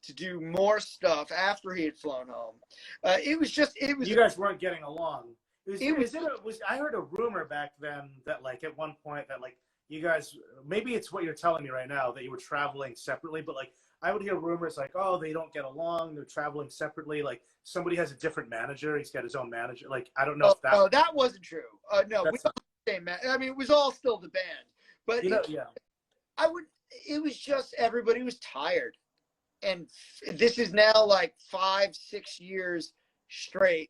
to do more stuff after he had flown home. It was You guys weren't getting along. I heard a rumor back then that like at one point that like you guys, maybe it's what you're telling me right now, that you were traveling separately, but like I would hear rumors like, oh, they don't get along, they're traveling separately, like somebody has a different manager, he's got his own manager. Like I don't know if that. No, that wasn't true. No, we were the same man. I mean, it was all still the band, but it was just everybody was tired, and this is now like 5-6 years straight.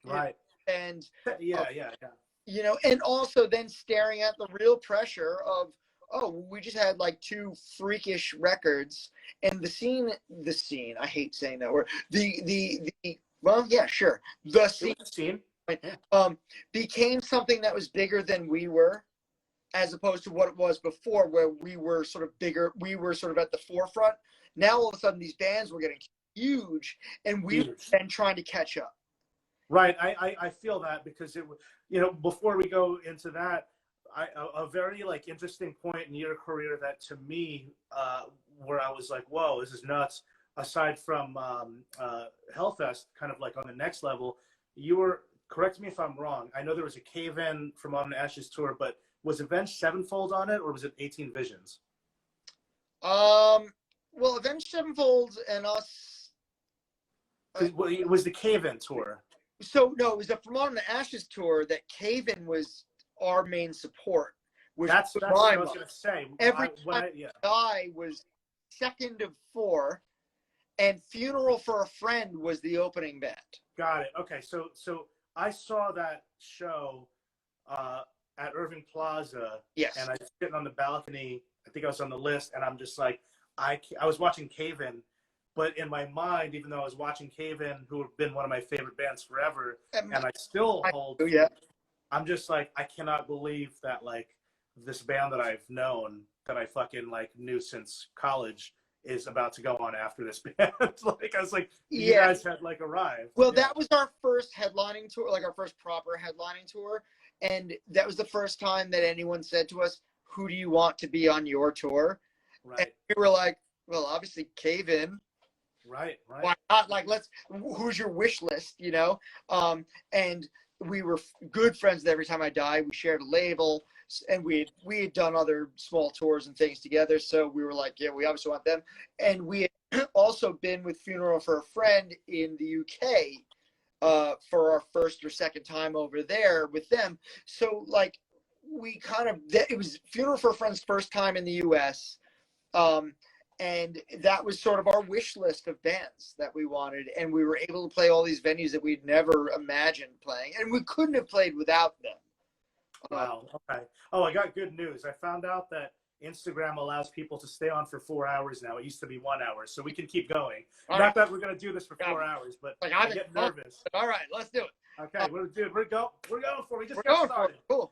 Right. And yeah. You know, and also then staring at the real pressure of, oh, we just had like 2 freakish records, and the scene, I hate saying that word, well, yeah, sure. The scene became something that was bigger than we were, as opposed to what it was before, where we were sort of bigger, we were sort of at the forefront. Now all of a sudden these bands were getting huge, and we were then trying to catch up. Right. I feel that, because it was, you know, before we go into that, a very like interesting point in your career that to me, where I was like, whoa, this is nuts. Aside from Hellfest, kind of like on the next level, you were, correct me if I'm wrong, I know there was a Cave In from On Ashes tour, but was Avenged Sevenfold on it, or was it 18 Visions? Well, Avenged Sevenfold and us. It was the Cave In tour. So no, it was the From On the Ashes tour that Cave In was our main support. That's what I was gonna say. Every time I was second of 4, and Funeral for a Friend was the opening band. Got it. Okay, so I saw that show at Irving Plaza. Yes. And I was sitting on the balcony. I think I was on the list, and I'm just like, I was watching Cave In, but in my mind, even though I was watching Cave In, who have been one of my favorite bands forever, and I still hold. Yeah. I'm just like, I cannot believe that like this band that I've known, that I fucking like knew since college, is about to go on after this band. Like I was like, you guys had like arrived. Well, that was our first headlining tour, like our first proper headlining tour, and that was the first time that anyone said to us, "Who do you want to be on your tour?" Right. And we were like, "Well, obviously Cave In." Right. Why not? Like, who's your wish list, you know? And we were good friends every time I died. We shared a label, and we had done other small tours and things together. So we were like, yeah, we obviously want them. And we had also been with Funeral for a Friend in the UK for our first or second time over there with them. So like, we kind of, it was Funeral for a Friend's first time in the US. And that was sort of our wish list of bands that we wanted. And we were able to play all these venues that we'd never imagined playing. And we couldn't have played without them. Wow. Okay. Oh, I got good news. I found out that Instagram allows people to stay on for 4 hours now. It used to be 1 hour. So we can keep going. Not that we're going to do this for 4 hours, but like, I get nervous. All right, let's do it. Okay. We're going for it. We just got started. Cool.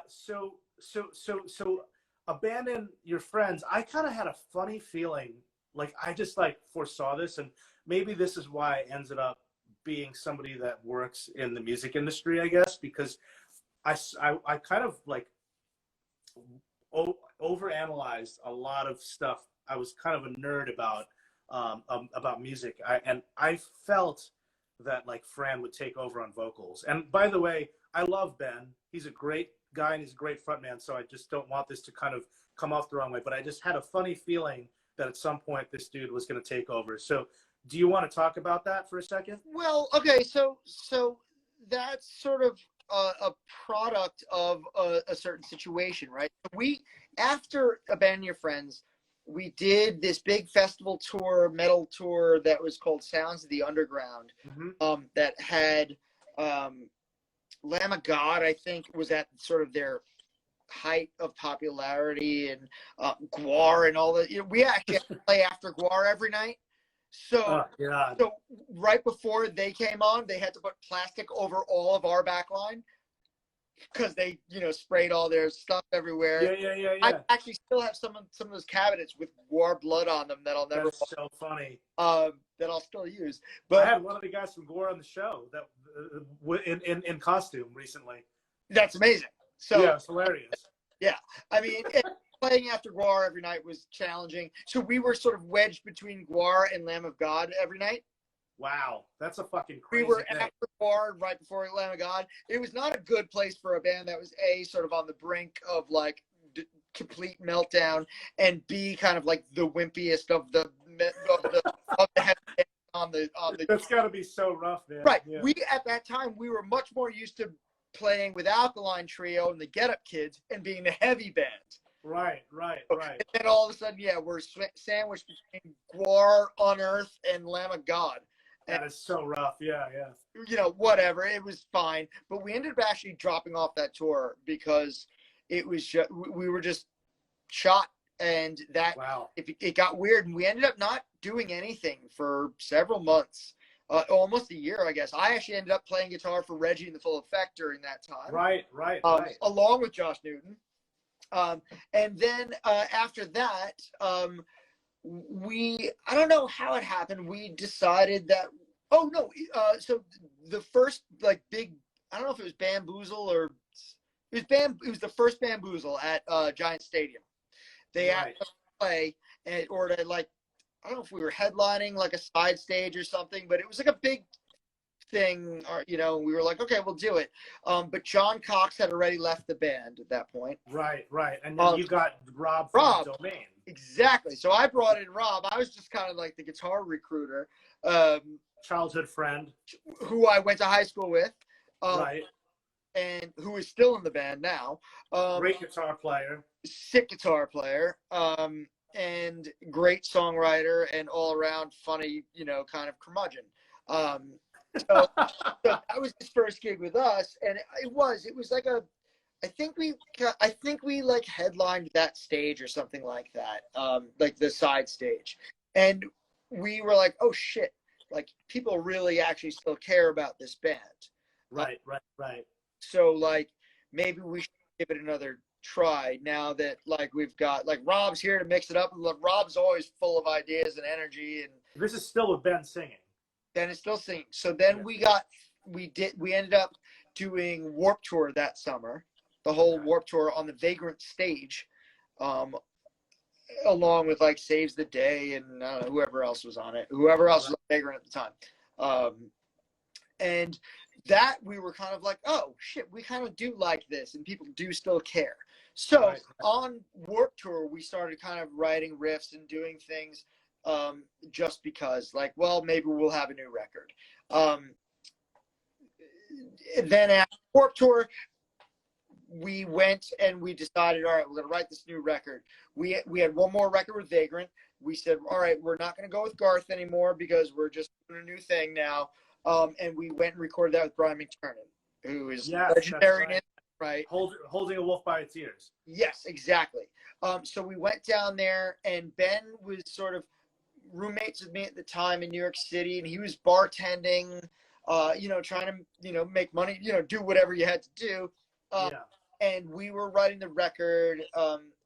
So abandon your friends. I kind of had a funny feeling, like I just like foresaw this, and maybe this is why I ended up being somebody that works in the music industry, I guess, because I kind of like overanalyzed a lot of stuff. I was kind of a nerd about music, and I felt that like Fran would take over on vocals. And by the way, I love Ben. He's a great guy and he's a great frontman, so I just don't want this to kind of come off the wrong way, but I just had a funny feeling that at some point this dude was going to take over. So Do you want to talk about that for a second? Well, okay, so that's sort of a product of a certain situation, right? We, after Abandon Your Friends, we did this big festival tour, metal tour that was called Sounds of the Underground, that had Lamb of God, I think, was at sort of their height of popularity, and Guar and all that. You know, we actually had to play after Guar every night. So, so right before they came on, they had to put plastic over all of our back line because they, you know, sprayed all their stuff everywhere. Yeah. I actually still have some of those cabinets with Guar blood on them that I'll never. That's so funny. That I'll still use. But I had one of the guys from Gore on the show that in costume recently. That's amazing. So yeah, it's hilarious. Yeah, I mean, playing after Guar every night was challenging. So we were sort of wedged between Guar and Lamb of God every night. Wow, that's a fucking crazy We were thing. after Guar, right before Lamb of God. It was not a good place for a band that was A, sort of on the brink of like complete meltdown, and B, kind of like the wimpiest of the on the. That's got to be so rough, man. Right. Yeah. We at that time we were much more used to playing with Alkaline Trio and the Get Up Kids and being the heavy band. Right. And then all of a sudden, yeah, we're sandwiched between Guar, Unearth, and Lamb of God. That is so rough. Yeah. You know, whatever. It was fine. But we ended up actually dropping off that tour because it was just, we were just shot. And that it got weird. And we ended up not doing anything for several months. Almost a year, I guess. I actually ended up playing guitar for Reggie and the Full Effect during that time. Right. Along with Josh Newton. And then after that, I don't know how it happened. We decided that, so the first like big, I don't know if it was Bamboozle or it was the first Bamboozle at Giant Stadium. They asked us to play or to like, I don't know if we were headlining like a side stage or something, but it was like a big thing, or, you know, we were like, okay, we'll do it. But John Cox had already left the band at that point. Right. And then you got Rob from Domain. Exactly. So I brought in Rob. I was just kind of like the guitar recruiter. Childhood friend. Who I went to high school with. Right. And who is still in the band now. Great guitar player. Sick guitar player. And great songwriter and all around funny, you know, kind of curmudgeon. So that was his first gig with us, and it was like I think we like headlined that stage or something like that, like the side stage, and we were like, oh shit, like people really actually still care about this band. Right. So like maybe we should give it another try now that like we've got like Rob's here to mix it up. Rob's always full of ideas and energy, and this is still with Ben singing. Ben is still singing. So then we ended up doing Warped Tour that summer, the whole Warped Tour on the Vagrant stage, along with like Saves the Day and whoever else was on it, whoever else was on Vagrant at the time. And that we were kind of like, oh shit, we kind of do like this and people do still care. So on Warped Tour, we started kind of writing riffs and doing things just because, like, well, maybe we'll have a new record. Then after Warped Tour, we went and we decided, all right, we're going to write this new record. We had one more record with Vagrant. We said, all right, we're not going to go with Garth anymore because we're just doing a new thing now. And we went and recorded that with Brian McTernan, who is legendary, right? Holding a wolf by its ears. Yes, exactly. So we went down there, and Ben was sort of roommates with me at the time in New York City, and he was bartending, you know, trying to, you know, make money, you know, do whatever you had to do. And we were writing the record,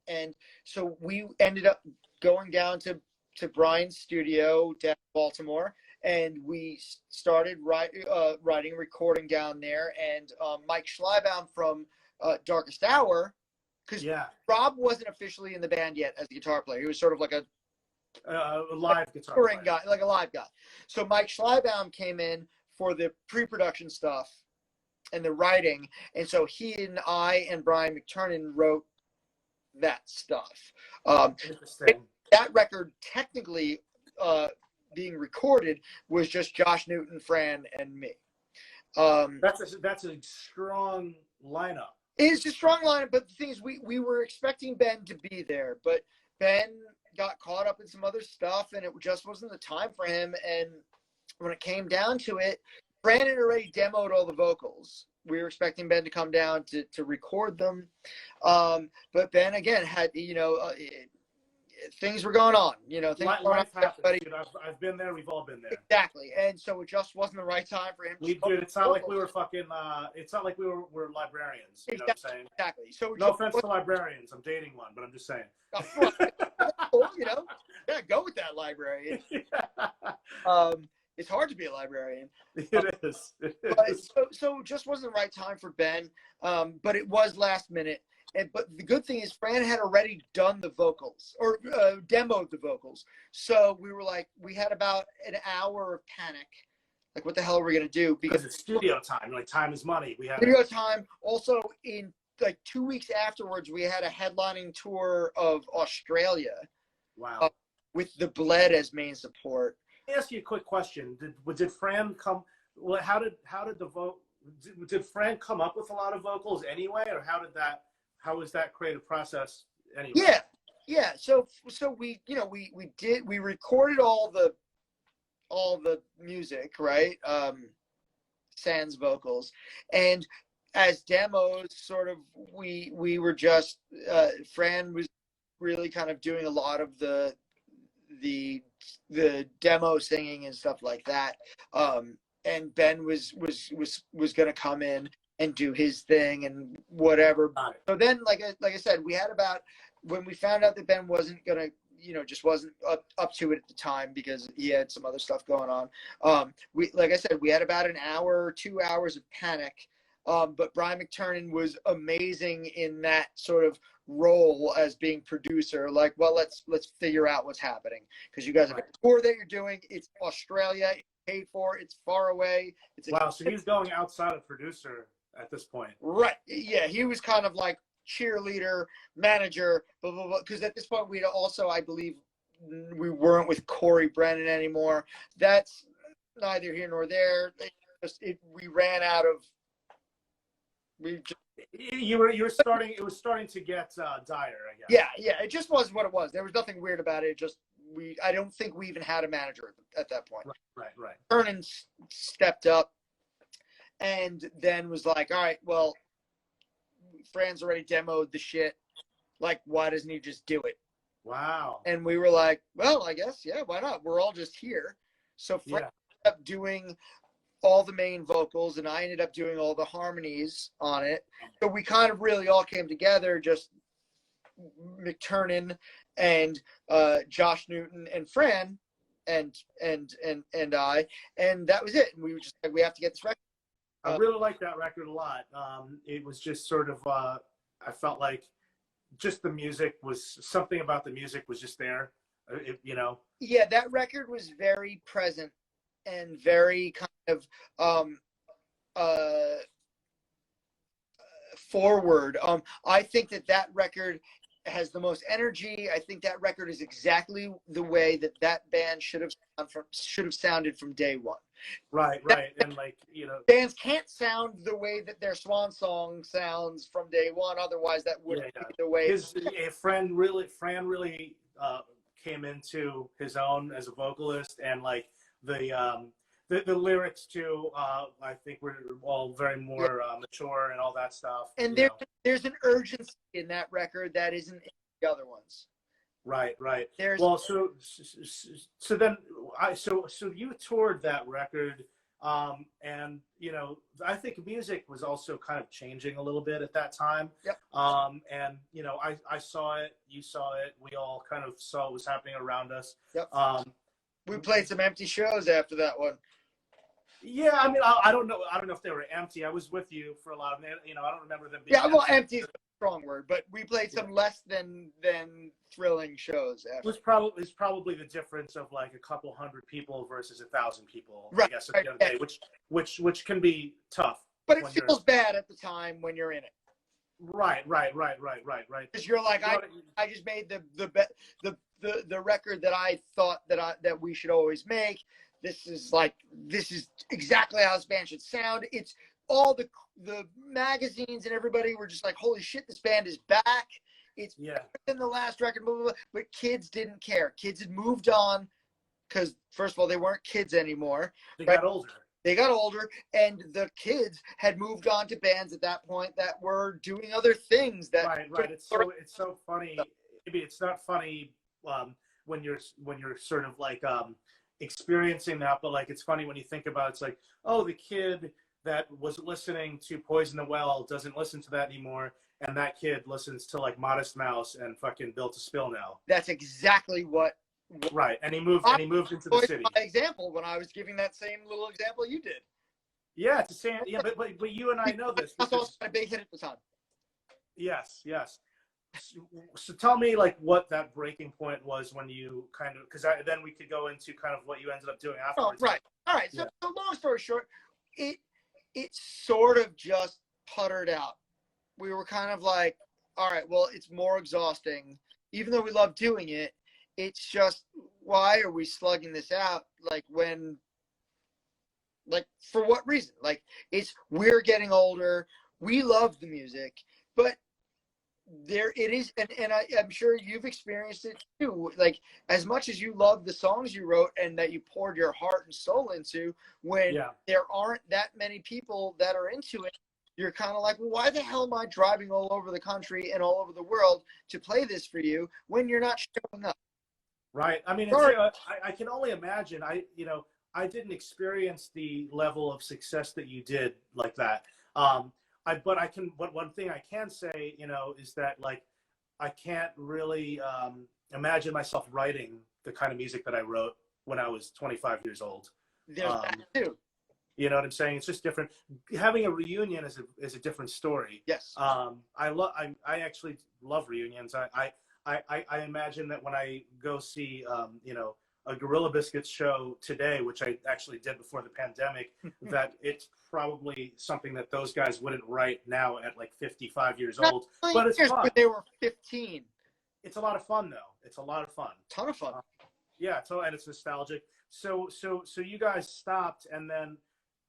and so we ended up going down to Brian's studio down in Baltimore, and we started writing, recording down there. And Mike Schleibaum from Darkest Hour, because Rob wasn't officially in the band yet as a guitar player. He was sort of like a live guitar guy, like a live guy. So Mike Schleibaum came in for the pre-production stuff and the writing, and so he and I and Brian McTernan wrote that stuff. Interesting. That record technically being recorded was just Josh Newton, Fran, and me. That's a strong lineup. It's a strong lineup, but the thing is, we were expecting Ben to be there, but Ben got caught up in some other stuff, and it just wasn't the time for him. And when it came down to it, Fran had already demoed all the vocals. We were expecting Ben to come down to record them, but Ben again had things were going on. Things Life happens. Dude, I've been there. We've all been there. Exactly, and so it just wasn't the right time for him. It's not like we were fucking. It's not like we're librarians. You know what I'm saying? Exactly. So no offense to librarians. I'm dating one, but I'm just saying. Yeah, go with that librarian. It's hard to be a librarian. It is. So it just wasn't the right time for Ben, but it was last minute. But the good thing is Fran had already done the vocals or demoed the vocals. So we were like, we had about an hour of panic. Like, what the hell are we going to do? Because it's studio time. Like, time is money. We had studio time. Also, in like 2 weeks afterwards, we had a headlining tour of Australia. Wow. With the Bled as main support. Let me ask you a quick question. Did Fran come? Well, how did did Fran come up with a lot of vocals anyway, or how was that creative process anyway? Yeah. So we recorded all the music, right? Sans vocals, and as demos, sort of we were just Fran was really kind of doing a lot of the demo singing and stuff like that, and Ben was going to come in and do his thing and whatever. So then, like I said, we had about, when we found out that Ben wasn't gonna, just wasn't up to it at the time because he had some other stuff going on. Like I said, we had about an hour, 2 hours of panic. But Brian McTernan was amazing in that sort of role as being producer. Like, well, let's figure out what's happening because you guys have a tour that you're doing. It's Australia, it's paid for, it's far away. Wow, so he's going outside of producer at this point. Right. Yeah, he was kind of like cheerleader, manager, blah, blah, blah. Because at this point, we'd also, I believe, we weren't with Corey Brennan anymore. That's neither here nor there. We ran out of. You were starting. It was starting to get dire, I guess. Yeah. It just was what it was. There was nothing weird about it. I don't think we even had a manager at that point. Right. Vernon stepped up, and then was like, "All right, well, Fran's already demoed the shit. Like, why doesn't he just do it?" Wow. And we were like, "Well, I guess, yeah, why not? We're all just here." So Fran ended up doing all the main vocals, and I ended up doing all the harmonies on it. So we kind of really all came together, just McTernan and Josh Newton and Fran and I, and that was it. And we were just like, we have to get this record. I really like that record a lot. It was just sort of, I felt like just the music was, something about the music was just there, Yeah, that record was very present and very kind of forward. I think that record has the most energy. I think that record is exactly the way that band should have sounded from day one. Right. And bands can't sound the way that their Swan Song sounds from day one. Otherwise, that wouldn't be the way. Fran really came into his own as a vocalist, and like the lyrics too, I think were all very more mature and all that stuff. And there's an urgency in that record that isn't in the other ones. Right. There's so then you toured that record, and I think music was also kind of changing a little bit at that time. Yep. And I saw it, you saw it, we all kind of saw what was happening around us. Yep. We played some empty shows after that one. Yeah, I mean, I don't know if they were empty. I was with you for a lot of them. I don't remember them being. Yeah, well, empty is a strong word, but we played some less than thrilling shows. After. It's probably the difference of like a couple hundred people versus 1,000 people. Right, I guess at the end of the day, which can be tough. But it feels bad at the time when you're in it. Right. Because you're like, You know, I just made the record that I thought that we should always make. This is exactly how this band should sound. It's all the magazines and everybody were just like, holy shit, this band is back. It's better than the last record, blah, blah, blah. But kids didn't care. Kids had moved on because, first of all, they weren't kids anymore. they right? got older. They got older, and the kids had moved on to bands at that point that were doing other things. Right. It's so funny. Maybe it's not funny when you're sort of like experiencing that, but like it's funny when you think about it. It's like, oh, the kid that was listening to Poison the Well doesn't listen to that anymore, and that kid listens to like Modest Mouse and fucking Built to Spill now. That's exactly what. Right, and he moved into the city. My example when I was giving that same little example you did. Yeah, it's the same. Yeah, but you and I know this. That's also a big hit at the time. Yes. So tell me like what that breaking point was when you kind of, because then we could go into kind of what you ended up doing afterwards. Oh, right. All right. So long story short, it sort of just puttered out. We were kind of like, all right, well, it's more exhausting, even though we love doing it. It's just, why are we slugging this out? Like for what reason? Like we're getting older. We love the music, but there it is. And I'm sure you've experienced it too. Like as much as you love the songs you wrote and that you poured your heart and soul into, when there aren't that many people that are into it, you're kind of like, well, why the hell am I driving all over the country and all over the world to play this for you when you're not showing up? Right. I mean, I can only imagine. I didn't experience the level of success that you did like that. But one thing I can say, is that like, I can't really imagine myself writing the kind of music that I wrote when I was 25 years old. There's that too. You know what I'm saying? It's just different. Having a reunion is a different story. Yes. I actually love reunions. I imagine that when I go see, a Gorilla Biscuits show today, which I actually did before the pandemic, that it's probably something that those guys wouldn't write now at like 55 years old. But it's fun. But they were 15. It's a lot of fun, though. It's a lot of fun. Ton of fun. Yeah, and it's nostalgic. So you guys stopped, and then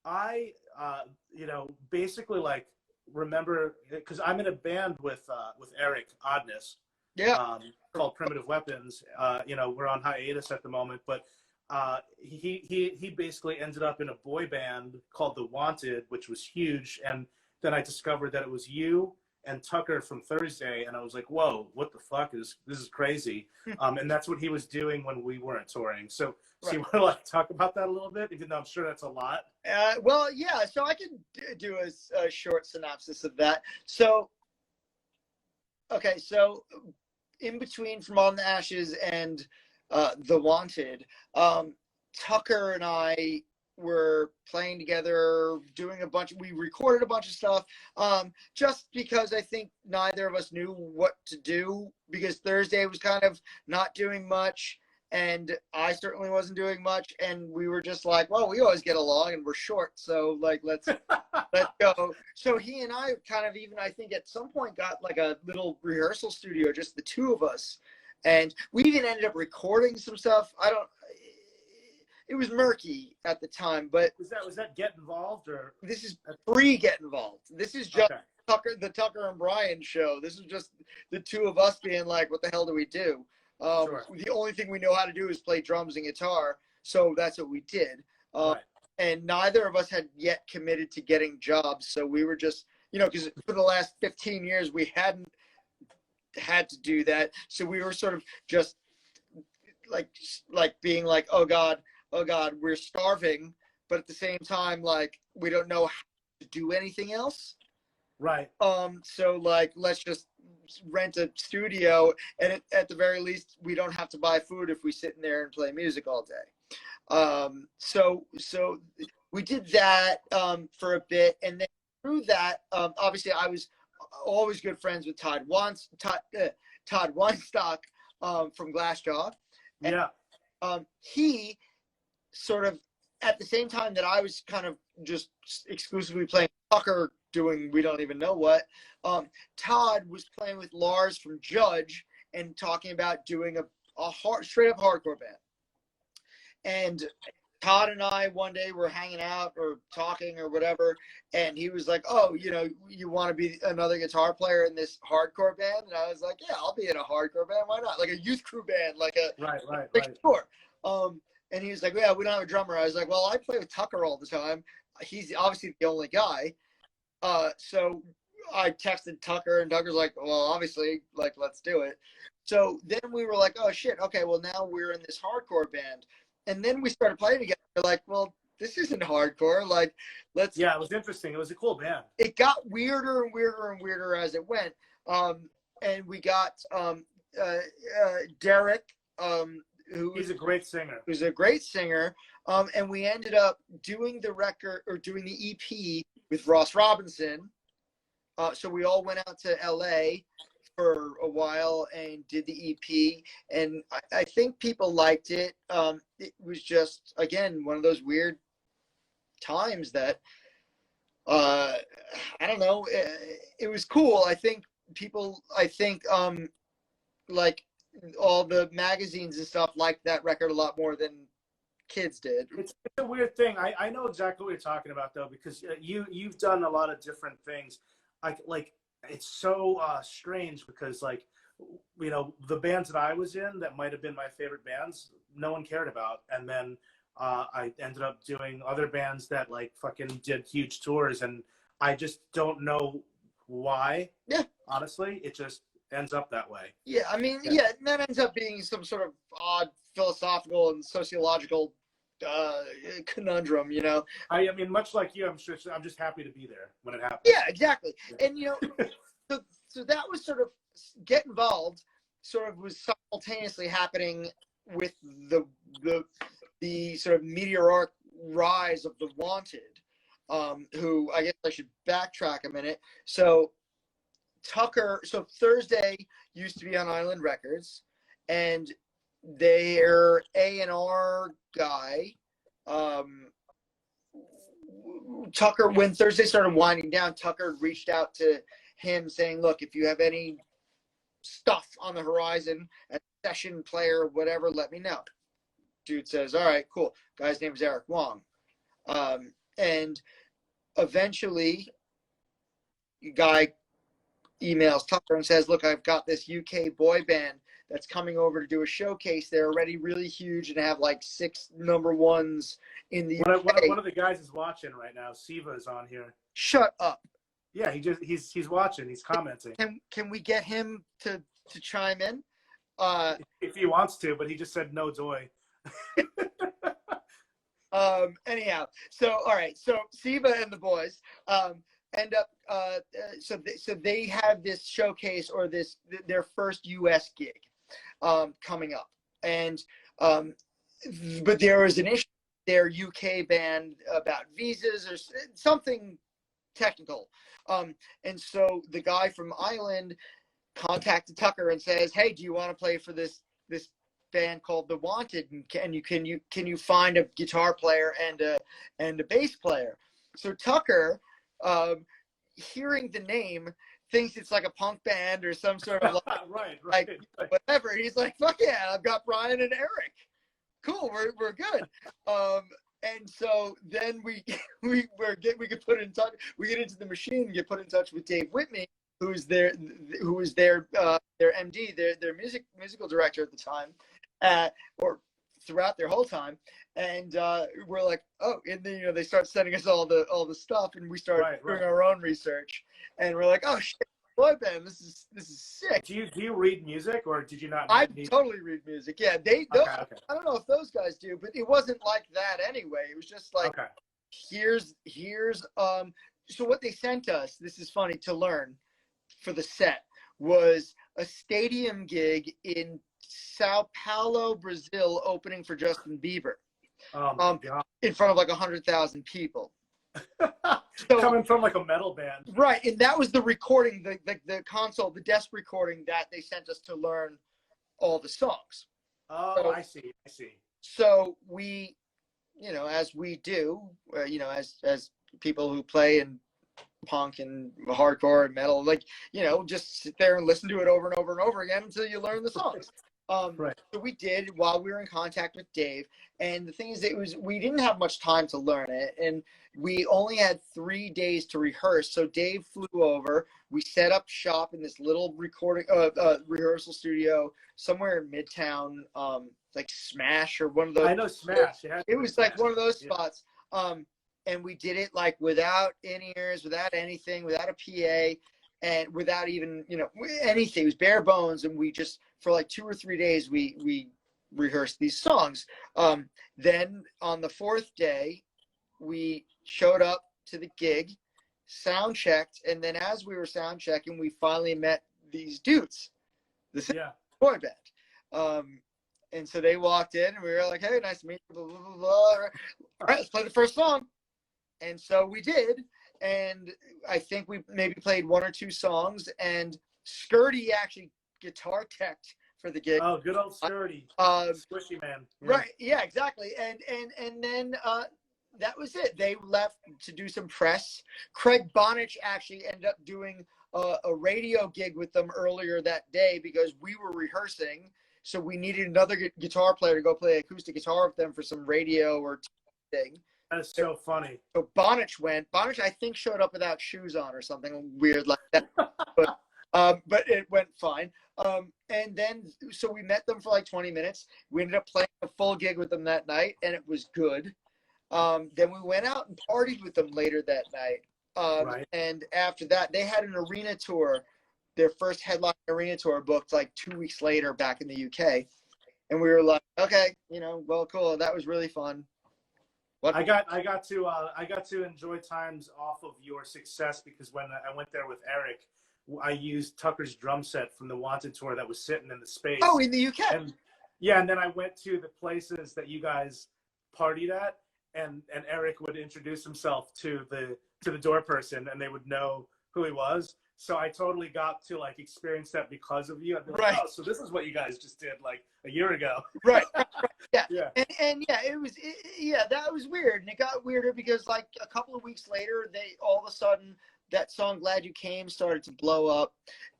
I, basically like remember, because I'm in a band with Eric Oddness. Yeah. Called Primitive Weapons. We're on hiatus at the moment, but he basically ended up in a boy band called The Wanted, which was huge. And then I discovered that it was you and Tucker from Thursday, and I was like, whoa, what the fuck this is crazy. And that's what he was doing when we weren't touring. So you want to like talk about that a little bit, even though I'm sure that's a lot? Well, yeah. So I can do a short synopsis of that. So, okay, so in between From On the Ashes and The Wanted, Tucker and I were playing together, we recorded a bunch of stuff, just because I think neither of us knew what to do, because Thursday was kind of not doing much, and I certainly wasn't doing much, and we were just like, well, we always get along, and we're short, so like, let's go. So he and I kind of even, I think at some point got like a little rehearsal studio, just the two of us, and we even ended up recording some stuff. It was murky at the time, but was that Get Involved, or this is pre-Get Involved? This is just the Tucker and Brian show. This is just the two of us being like, what the hell do we do? The only thing we know how to do is play drums and guitar, so that's what we did. And neither of us had yet committed to getting jobs, so we were just, because for the last 15 years we hadn't had to do that, so we were sort of just like being like, oh God, we're starving, but at the same time, like, we don't know how to do anything else. Right. So like, let's just rent a studio, and at the very least, we don't have to buy food if we sit in there and play music all day. So we did that for a bit, and then through that, obviously, I was always good friends with Todd Weinstock from Glassjaw. And, he sort of, at the same time that I was kind of just exclusively playing, Tucker doing we don't even know what. Todd was playing with Lars from Judge and talking about doing a straight up hardcore band. And Todd and I one day were hanging out or talking or whatever, and he was like, "Oh, you want to be another guitar player in this hardcore band?" And I was like, "Yeah, I'll be in a hardcore band. Why not? Like a youth crew band, like a Right. Sure." And he was like, "Yeah, we don't have a drummer." I was like, "Well, I play with Tucker all the time. He's obviously the only guy." So I texted Tucker, and Tucker's like, "Well, obviously, like, let's do it." So then we were like, "Oh shit, okay, well now we're in this hardcore band." And then we started playing together. We're like, well, this isn't hardcore. Like, let's. Yeah, it was interesting. It was a cool band. It got weirder and weirder and weirder as it went. And we got Derek, He's a great singer. Who's a great singer. And we ended up doing the record or doing the EP with Ross Robinson. So we all went out to LA for a while and did the EP, and I think people liked it. It was just, again, one of those weird times that I don't know. It was cool. I think like all the magazines and stuff liked that record a lot more than kids did. It's a weird thing. I know exactly what you're talking about though, because you've done a lot of different things. Like it's so strange because like the bands that I was in that might have been my favorite bands, no one cared about, and then I ended up doing other bands that like fucking did huge tours, and I just don't know why. Yeah, honestly, it just ends up that way. Yeah, I mean, yeah, that ends up being some sort of odd philosophical and sociological conundrum, I mean, much like you, I'm sure. I'm just happy to be there when it happens. Yeah, exactly. And so that was sort of get involved. Sort of was simultaneously happening with the sort of meteoric rise of the Wanted, who I guess I should backtrack a minute. So Thursday used to be on Island Records, and their A&R guy, Tucker, when Thursday started winding down, Tucker reached out to him saying, look, if you have any stuff on the horizon, a session player, whatever, let me know. Dude says, all right, cool. Guy's name is Eric Wong. And eventually, guy emails Tucker and says, look, I've got this UK boy band that's coming over to do a showcase. They're already really huge and have like 6 number ones in the UK. One of the guys is watching right now. Siva is on here. Shut up. Yeah, he's watching. He's commenting. Can we get him to chime in? If he wants to, but he just said no joy. Anyhow, so all right, so Siva and the boys end up so they have this showcase or their first US gig coming up, and but there was an issue with their UK band about visas or something technical, and so the guy from Island contacted Tucker and says, hey, do you want to play for this band called The Wanted, and can you find a guitar player and a bass player? So Tucker, hearing the name, thinks it's like a punk band or some sort of like whatever. And he's like, fuck yeah, I've got Brian and Eric. Cool, we're good. And so then we get put in touch. We get into the machine and get put in touch with Dave Whitney, who was their MD, their musical director at the time, or throughout their whole time. And we're like, oh, and then they start sending us all the stuff, and we start doing our own research, and we're like, oh shit, boy band, this is sick. Do you read music, or did you not? I totally read music. Yeah, okay. I don't know if those guys do, but it wasn't like that anyway. It was just like, here's so what they sent us. This is funny to learn for the set was a stadium gig in Sao Paulo, Brazil, opening for Justin Bieber. In front of like 100,000 people. So, coming from like a metal band, right? And that was the recording, the console, the desk recording that they sent us to learn all the songs. Oh, so, I see. So we, as we do, as people who play in punk and hardcore and metal, like, you know, just sit there and listen to it over and over and over again until you learn the songs. Right. So we did while we were in contact with Dave. And the thing is, we didn't have much time to learn it. And we only had 3 days to rehearse. So Dave flew over. We set up shop in this little rehearsal studio somewhere in Midtown, like Smash or one of those. I know Smash. It was like one of those spots. And we did it like without in-ears, without anything, without a PA, and without even, you know, anything. It was bare bones. And we just, for like 2 or 3 days, we rehearsed these songs. Then on the 4th day, we showed up to the gig, sound checked, and then as we were sound checking, we finally met these dudes, the boy band. And so they walked in, and we were like, "Hey, nice to meet you." Blah, blah, blah, blah. All right, let's play the first song. And so we did, and I think we maybe played 1 or 2 songs, and Skirty actually guitar teched for the gig. Oh, good old Skirty. Squishy man. Yeah. Right, yeah, exactly. And then that was it. They left to do some press. Craig Bonich actually ended up doing a radio gig with them earlier that day because we were rehearsing. So we needed another guitar player to go play acoustic guitar with them for some radio or thing. That is so funny. So Bonich went. Bonich, I think, showed up without shoes on or something weird like that. But it went fine. And then, so we met them for like 20 minutes. We ended up playing a full gig with them that night, and it was good. Then we went out and partied with them later that night. Right. And after that, they had an arena tour, their first headline arena tour booked like 2 weeks later back in the UK. And we were like, okay, you know, well, cool. That was really fun. I got to enjoy times off of your success because when I went there with Eric, I used Tucker's drum set from the Wanted tour that was sitting in the space. Oh, in the UK. And then I went to the places that you guys partied at, and Eric would introduce himself to the door person, and they would know who he was. So I totally got to like experience that because of you. I'd be like, right. Oh, so this is what you guys just did like a year ago. Right. Yeah. Yeah. And yeah, that was weird. And it got weirder because like a couple of weeks later, they all of a sudden that song "Glad You Came" started to blow up,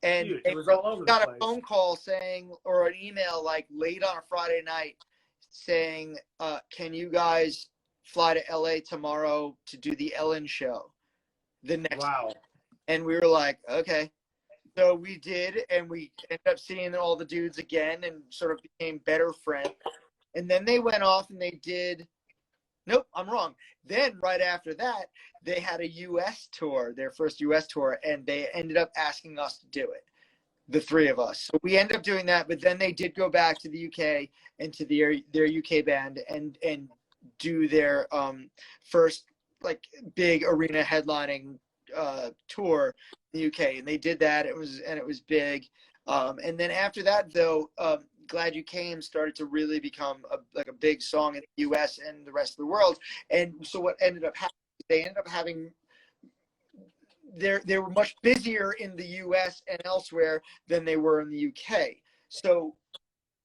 and Dude, they got a phone call saying, or an email like late on a Friday night saying, "Can you guys fly to LA tomorrow to do the Ellen show the next?" Wow. And we were like, okay. So we did, and we ended up seeing all the dudes again and sort of became better friends. And then they went off and they did, nope, I'm wrong. Then right after that, they had a U.S. tour, their first U.S. tour, and they ended up asking us to do it, the 3 of us. So we ended up doing that, but then they did go back to the UK and to their UK band and do their first like big arena headlining tour in the UK, and they did that. It was big. And then after that, though, "Glad You Came" started to really become a big song in the US and the rest of the world. And so what ended up happening, they ended up having they were much busier in the US and elsewhere than they were in the UK. So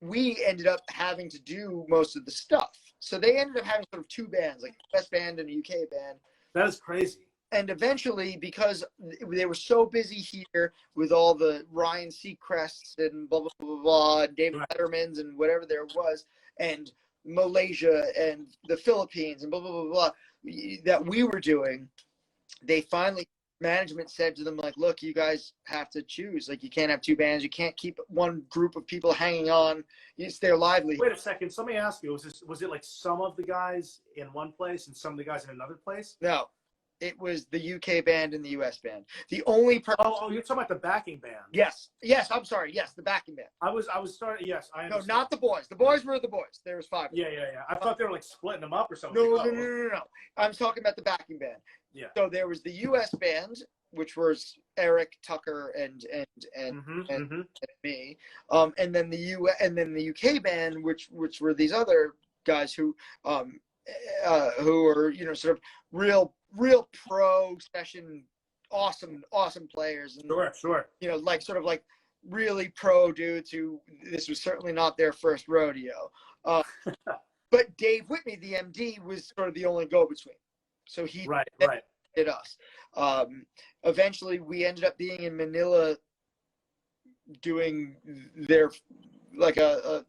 we ended up having to do most of the stuff. So they ended up having sort of 2 bands, like a US band and a UK band. That is crazy. And eventually, because they were so busy here with all the Ryan Seacrests and blah, blah, blah, blah, and David Lettermans and whatever there was, and Malaysia and the Philippines and blah, blah, blah, blah, that we were doing, they finally, management said to them, like, look, you guys have to choose. Like, you can't have 2 bands. You can't keep one group of people hanging on. It's their livelihood. Wait a second. So let me ask you, was it like some of the guys in one place and some of the guys in another place? No. It was the UK band and the US band. The only person. Oh, you're talking about the backing band. Yes. I'm sorry. Yes, the backing band. I was starting. Yes, I understand. No, not the boys. The boys were the boys. There was 5. Yeah. I thought they were like splitting them up or something. No. I'm talking about the backing band. Yeah. So there was the US band, which was Eric, Tucker, and me. And then the UK band, which were these other guys who were, you know, sort of real pro session, awesome players. And, Sure. You know, like sort of like really pro dudes who this was certainly not their first rodeo. But Dave Whitney, the MD, was sort of the only go-between. So he right. did us. Eventually, we ended up being in Manila doing their like a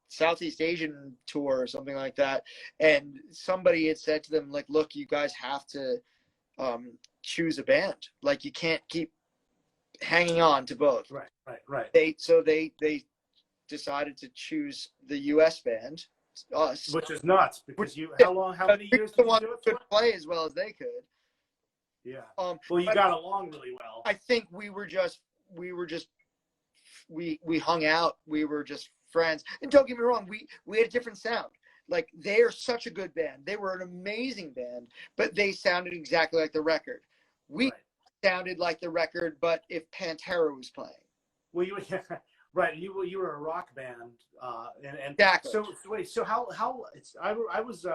Southeast Asian tour or something like that, and somebody had said to them, like, look, you guys have to choose a band. Like, you can't keep hanging on to both. Right. They decided to choose the US band, us, which is nuts, because how many years did you do it could for? play as well as they could. Yeah. Well, you got along really well. I think we hung out. We were just friends. And don't get me wrong, we had a different sound. Like, they are such a good band. They were an amazing band, but they sounded exactly like the record. We sounded like the record, but if Pantera was playing. Well, right. You were a rock band, and exactly. So wait. So I was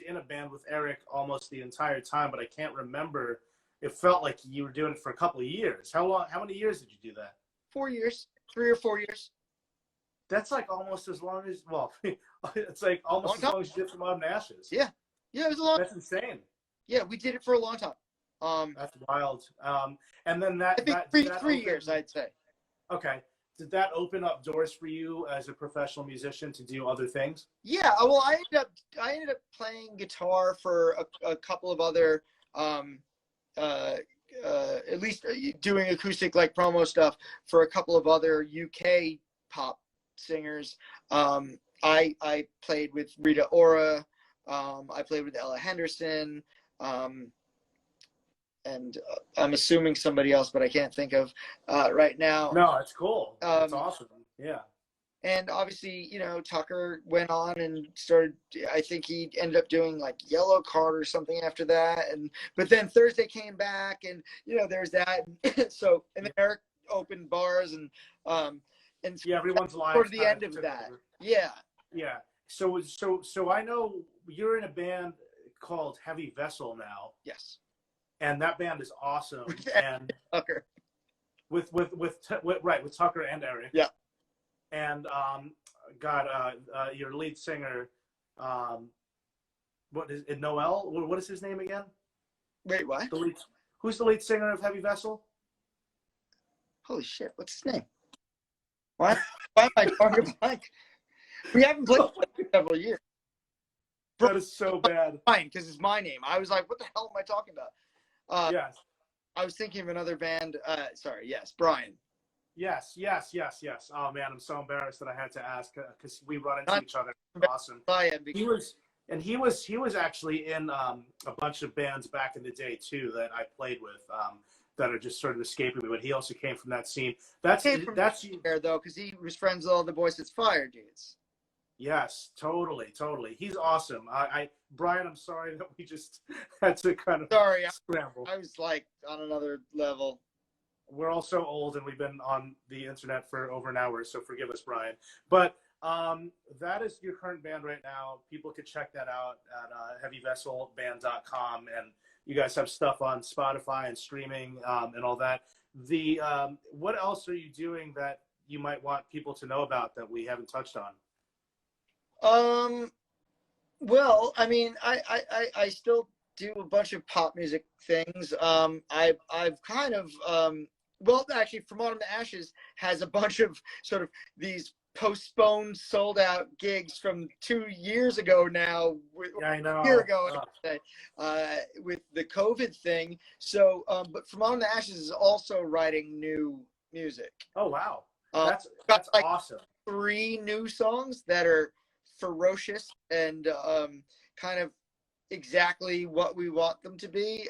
in a band with Eric almost the entire time, but I can't remember. It felt like you were doing it for a couple of years. How many years did you do that? 4 years, 3 or 4 years. That's like almost as long as, well, it's like almost as long as you did from Mud and Ashes. Yeah, it was a long. That's insane. Yeah, we did it for a long time. That's wild. And then that I think three years, I'd say. Okay. Did that open up doors for you as a professional musician to do other things? Yeah. Well, I ended up playing guitar for a couple of other, at least doing acoustic like promo stuff for a couple of other UK pop singers. I played with Rita Ora. I played with Ella Henderson. And I'm assuming somebody else, but I can't think of right now. No, it's cool. It's awesome. Yeah. And obviously, Tucker went on and started, I think he ended up doing like Yellow Card or something after that. But then Thursday came back, and, there's that. So, and then Eric opened bars and yeah, everyone's live toward the end of that. Yeah. Yeah. So I know you're in a band called Heavy Vessel now. Yes. And that band is awesome. And Tucker. With Tucker and Eric. Yeah. And your lead singer, what is it? Noel? What is his name again? Wait, what? Who's the lead singer of Heavy Vessel? Holy shit! What's his name? Why am I drawing a blank? We haven't played in several years. That is so bad. Fine, because it's my name. I was like, what the hell am I talking about? Yes. I was thinking of another band. Sorry, yes, Brian. Yes. Oh man, I'm so embarrassed that I had to ask, because we run into each other. Awesome. He was actually in a bunch of bands back in the day too that I played with, that are just sort of escaping me. But he also came from that scene. That's there though, because he was friends with all the Boys That's Fire dudes. Yes, totally. He's awesome. Brian, I'm sorry that we just had to kind of scramble. I was like on another level. We're all so old, and we've been on the internet for over an hour, so forgive us, Brian. But that is your current band right now. People could check that out at heavyvesselband.com, and you guys have stuff on Spotify and streaming and all that. What else are you doing that you might want people to know about that we haven't touched on? Well, I mean, I still do a bunch of pop music things. I've kind of, well, actually, From Autumn to Ashes has a bunch of sort of these postponed, sold out gigs from 2 years ago now. Yeah, I know. A year ago, with the COVID thing. So, but From Autumn to Ashes is also writing new music. Oh, wow. That's like awesome. 3 new songs that are ferocious and kind of exactly what we want them to be,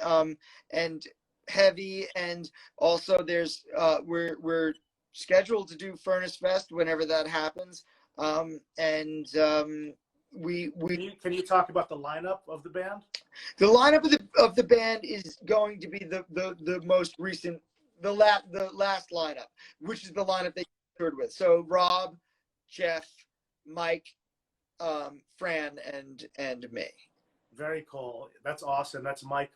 and heavy. And also there's we're scheduled to do Furnace Fest whenever that happens, and we can you talk about the lineup of the band? The lineup of the band is going to be the most recent, the last lineup, which is the lineup they toured with. So Rob, Jeff, Mike, Fran, and me. Very cool. That's awesome. That's Mike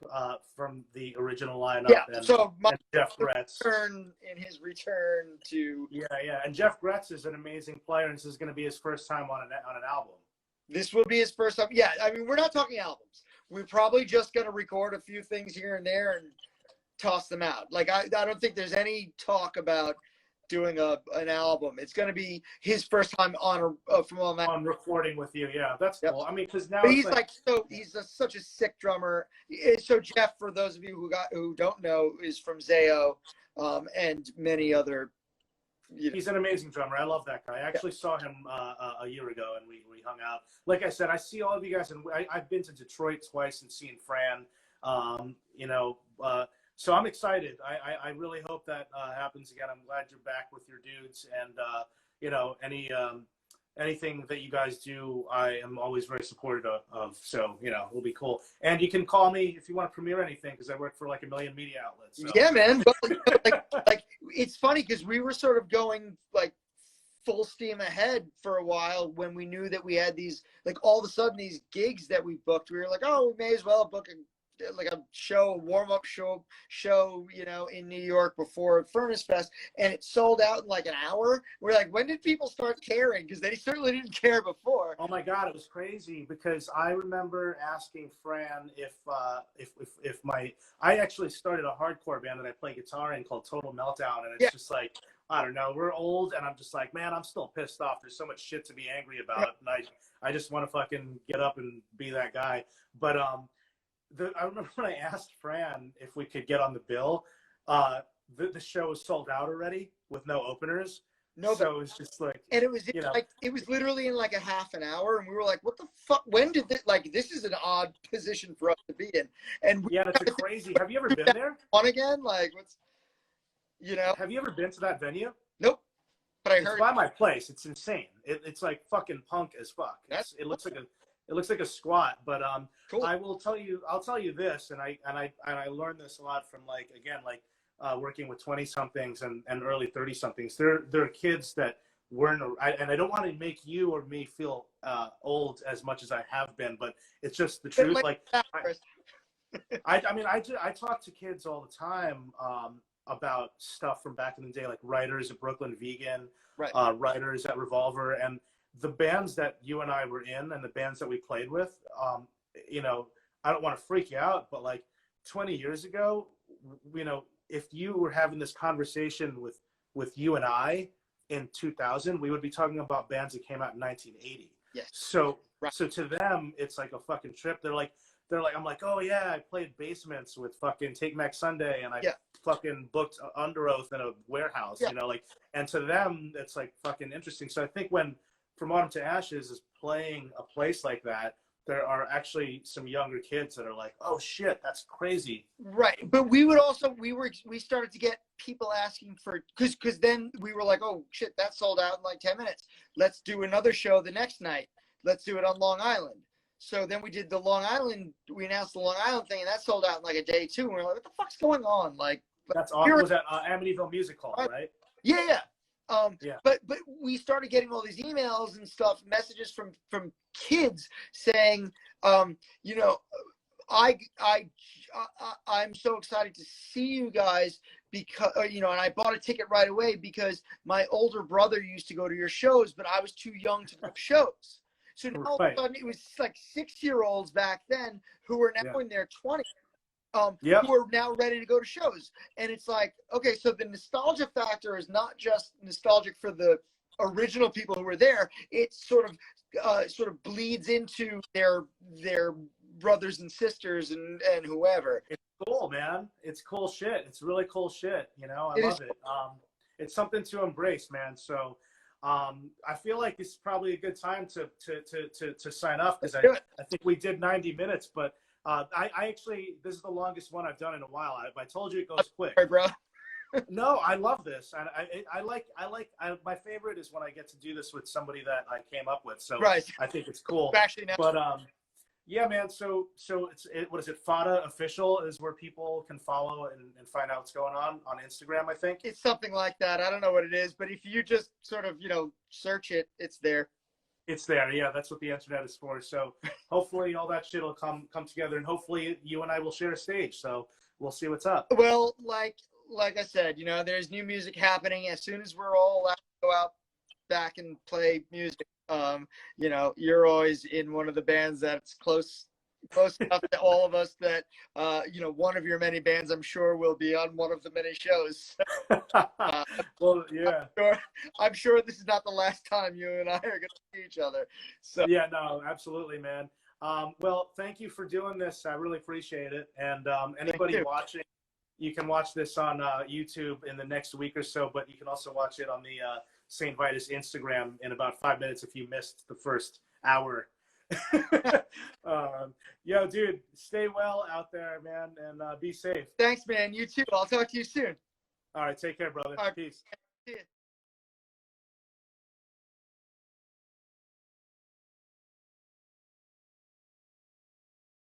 from the original lineup. Yeah. And, so Mike, and Jeff Gretz. In his return to. Yeah. And Jeff Gretz is an amazing player, and this is going to be his first time on an album. This will be his first time. Yeah. I mean, we're not talking albums. we're probably just going to record a few things here and there and toss them out. Like, I don't think there's any talk about doing an album. It's going to be his first time on on recording with you. Yeah, that's Yep. cool. I mean, because now But it's he's like he's such a sick drummer. So Jeff, for those of you who don't know, is from Zayo, and many other. He's an amazing drummer. I love that guy. I actually saw him a year ago, and we hung out. Like I said, I see all of you guys, and I've been to Detroit twice and seen Fran. You know, so I'm excited. I really hope that happens again. I'm glad you're back with your dudes, and you know, anything that you guys do, I am always very supportive of. So, you know, it'll be cool. And you can call me if you want to premiere anything, because I work for like a million media outlets. So. Yeah, man. But, like it's funny because we were sort of going like full steam ahead for a while when we knew that we had these, like, all of a sudden these gigs that we booked. We were like, oh, we may as well book a warm-up show, you know, in New York before Furnace Fest, and it sold out in like an hour. We're like, when did people start caring? Because they certainly didn't care before. Oh my God, it was crazy, because I remember asking Fran if I actually started a hardcore band that I play guitar in called Total Meltdown, and it's just like, I don't know, we're old, and I'm just like, man, I'm still pissed off. There's so much shit to be angry about, and I just want to fucking get up and be that guy. But I remember when I asked Fran if we could get on the bill, the show was sold out already with no openers. No, so it was just like, and it was it was literally in like a half an hour, and we were like, what the fuck? When did this, like, this is an odd position for us to be in. And that's a crazy. Have you ever been there? On again, like, what's, you know? Have you ever been to that venue? Nope. But it's by my place. It's insane. It's like fucking punk as fuck. It looks like a squat, but cool. I'll tell you this, and I learned this a lot from, like, again, like working with 20 somethings and early 30 somethings. There are kids that weren't, and I don't want to make you or me feel old as much as I have been, but it's just the truth. Like, I mean, I talk to kids all the time about stuff from back in the day, like writers at Brooklyn Vegan, writers at Revolver, and the bands that you and I were in and the bands that we played with, you know, I don't want to freak you out, but like 20 years ago, you know, if you were having this conversation with you and I in 2000, we would be talking about bands that came out in 1980. Yes. So to them, it's like a fucking trip. They're like, I'm like, oh yeah, I played Basements with fucking Take Back Sunday, and I fucking booked Under Oath in a warehouse, you know, like, and to them, it's like fucking interesting. So I think when From Autumn to Ashes is playing a place like that, there are actually some younger kids that are like, oh shit, that's crazy. Right. But we started to get people asking for, because then we were like, oh shit, that sold out in like 10 minutes. Let's do another show the next night. Let's do it on Long Island. So then we did we announced the Long Island thing, and that sold out in like a day too. And we were like, what the fuck's going on? Like, that's awesome. Was that Amityville Music Hall, right? Yeah. But we started getting all these emails and stuff, messages from kids saying, you know, I'm so excited to see you guys because, you know, and I bought a ticket right away because my older brother used to go to your shows, but I was too young to go to shows. So now all of a sudden it was like 6-year-olds back then who were now in their 20s. Who are now ready to go to shows. And it's like, okay, so the nostalgia factor is not just nostalgic for the original people who were there. It sort of bleeds into their brothers and sisters and whoever. It's cool, man. It's cool shit. It's really cool shit. You know, I love it. It's something to embrace, man. So I feel like this is probably a good time to sign off, because I think we did 90 minutes, but I actually, this is the longest one I've done in a while. I told you it goes quick. Sorry, bro. No, I love this, and I like my favorite is when I get to do this with somebody that I came up with. So I think it's cool. Actually, now. But yeah, man. So what is it? Fada Official is where people can follow and find out what's going on Instagram, I think. It's something like that. I don't know what it is, but if you just sort of, you know, search it, it's there. It's there. Yeah, that's what the internet is for. So hopefully all that shit will come together, and hopefully you and I will share a stage. So we'll see what's up. Well, like I said, you know, there's new music happening. As soon as we're all allowed to go out back and play music, you know, you're always in one of the bands that's close close enough to all of us that one of your many bands, I'm sure, will be on one of the many shows. Well, yeah. I'm sure this is not the last time you and I are going to see each other. So Yeah, no, absolutely, man. Well, thank you for doing this. I really appreciate it. And anybody watching, you can watch this on YouTube in the next week or so, but you can also watch it on the St. Vitus Instagram in about 5 minutes if you missed the first hour. Yo, dude, stay well out there, man, and be safe. Thanks, man. You too. I'll talk to you soon. All right, take care, brother. All right. Peace. See you.